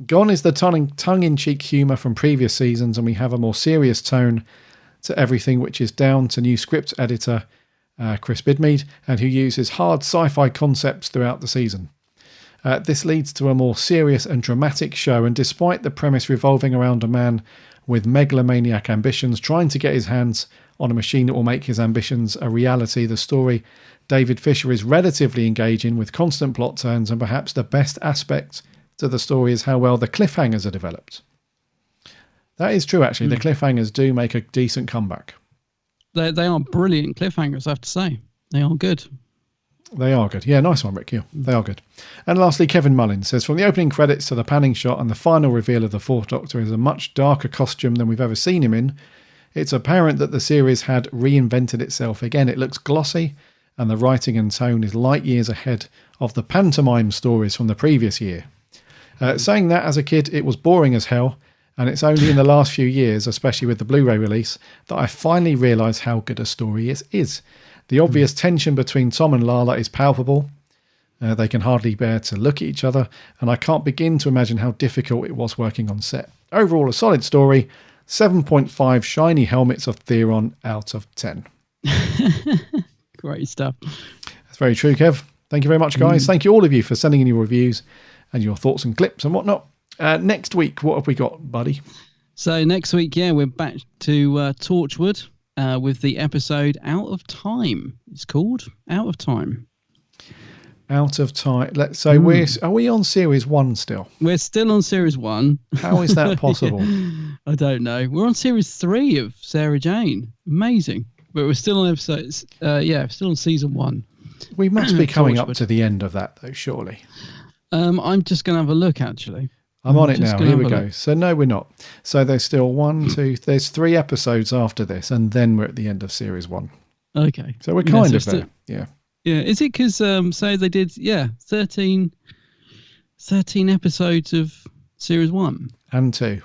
gone is the tongue-in-cheek humour from previous seasons, and we have a more serious tone to everything, which is down to new script editor Chris Bidmead, and who uses hard sci-fi concepts throughout the season. This leads to a more serious and dramatic show, and despite the premise revolving around a man with megalomaniac ambitions trying to get his hands on a machine that will make his ambitions a reality, the story David Fisher is relatively engaging with constant plot turns, and perhaps the best aspect to the story is how well the cliffhangers are developed. That is true, actually. The cliffhangers do make a decent comeback. They are brilliant cliffhangers, I have to say. They are good. They are good. Yeah, nice one, Rick. Yeah, they are good. And lastly, Kevin Mullins says, from the opening credits to the panning shot and the final reveal of the Fourth Doctor is a much darker costume than we've ever seen him in. It's apparent that the series had reinvented itself again. It looks glossy, and the writing and tone is light years ahead of the pantomime stories from the previous year. Saying that, as a kid, it was boring as hell, and it's only in the last few years, especially with the Blu-ray release, that I finally realised how good a story is. The obvious tension between Tom and Lala is palpable. They can hardly bear to look at each other, and I can't begin to imagine how difficult it was working on set. Overall, a solid story. 7.5 shiny helmets of Theron out of 10. Great stuff. That's very true, Kev. Thank you very much, guys. Thank you, all of you, for sending in your reviews and your thoughts and clips and whatnot. Next week, what have we got, buddy? So next week, we're back to Torchwood with the episode Out of Time. It's called Out of Time. Out of Time. Let's say are we on series 1 still? We're still on series 1. How is that possible? I don't know. We're on series 3 of Sarah Jane. Amazing. But we're still on episodes. Still on season 1. We must be coming up to the end of that, though, surely. I'm just going to have a look, actually. I'm on it now. Here we go. So no, we're not. So there's still there's 3 episodes after this, and then we're at the end of series 1. Okay. So we're kind of there. Yeah. Yeah. Is it because say they did 13 episodes of series 1 and 2.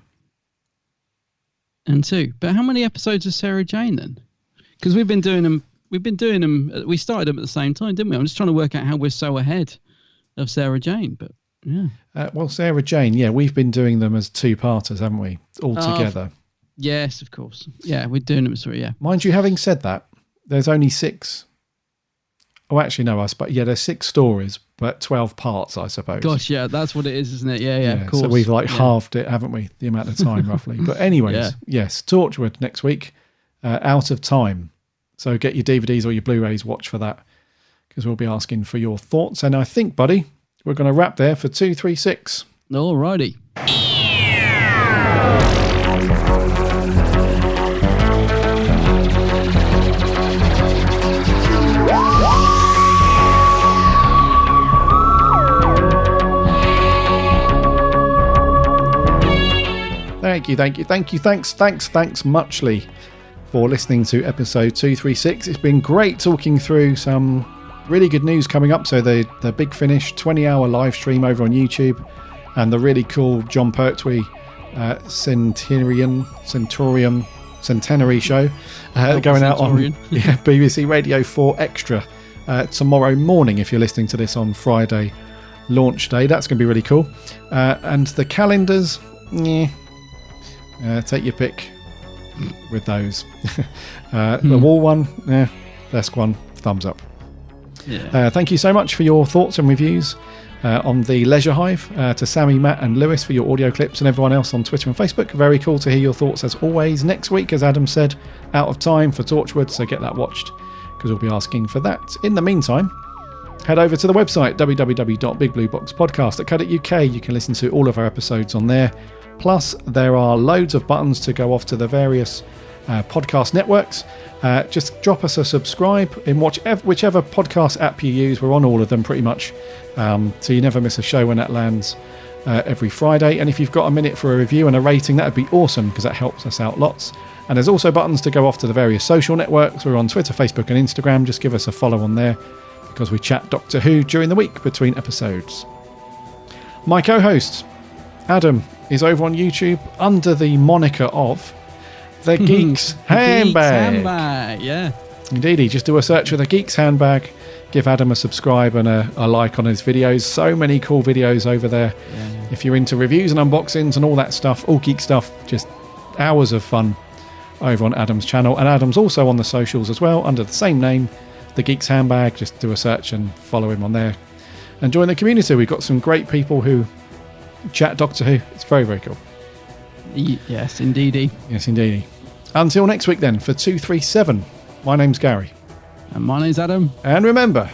But how many episodes of Sarah Jane then? Because we've been doing them. We started them at the same time, didn't we? I'm just trying to work out how we're so ahead of Sarah Jane, but yeah. Well, Sarah Jane, we've been doing them as 2-parters, haven't we? All together. Yes, of course. Yeah, we're doing them as 3. Yeah. Mind you, having said that, there's only 6. Oh, actually, no. There's 6 stories, but 12 parts, I suppose. Gosh, yeah, that's what it is, isn't it? Yeah, of course. So we've halved it, haven't we? The amount of time, roughly. But anyways, yes, Torchwood next week. Out of Time. So get your DVDs or your Blu-rays, watch for that. because we'll be asking for your thoughts. And I think, buddy, we're going to wrap there for 236. Alrighty. Thanks muchly for listening to episode 236. It's been great talking through some really good news coming up. So the Big Finish 20-hour live stream over on YouTube, and the really cool Jon Pertwee centenary show going out on BBC Radio 4 Extra tomorrow morning, if you're listening to this on Friday launch day. That's going to be really cool. And the calendars, take your pick with those. The wall one, desk one, thumbs up. Thank you so much for your thoughts and reviews on the Leisure Hive, to Sammy, Matt and Lewis for your audio clips, and everyone else on Twitter and Facebook. Very cool to hear your thoughts as always. Next week, as Adam said, out of time for Torchwood, so get that watched because we'll be asking for that. In the meantime, head over to the website www.bigblueboxpodcast.co.uk. You can listen to all of our episodes on there. Plus, there are loads of buttons to go off to the various podcast networks. Just drop us a subscribe in whichever podcast app you use. We're on all of them pretty much, so you never miss a show when that lands every Friday. And if you've got a minute for a review and a rating, that would be awesome because that helps us out lots. And there's also buttons to go off to the various social networks. We're on Twitter, Facebook and Instagram. Just give us a follow on there because we chat Doctor Who during the week between episodes. My co-host, Adam, is over on YouTube under the moniker of The Geek's Handbag. Yeah. Indeed, just do a search for The Geek's Handbag. Give Adam a subscribe and a like on his videos. So many cool videos over there. Yeah. If you're into reviews and unboxings and all that stuff, all geek stuff, just hours of fun over on Adam's channel. And Adam's also on the socials as well under the same name, The Geek's Handbag. Just do a search and follow him on there. And join the community. We've got some great people who chat Doctor Who. It's very, very cool. Yes, indeedy. Yes, indeedy. Until next week then, for 237, my name's Gary. And my name's Adam. And remember,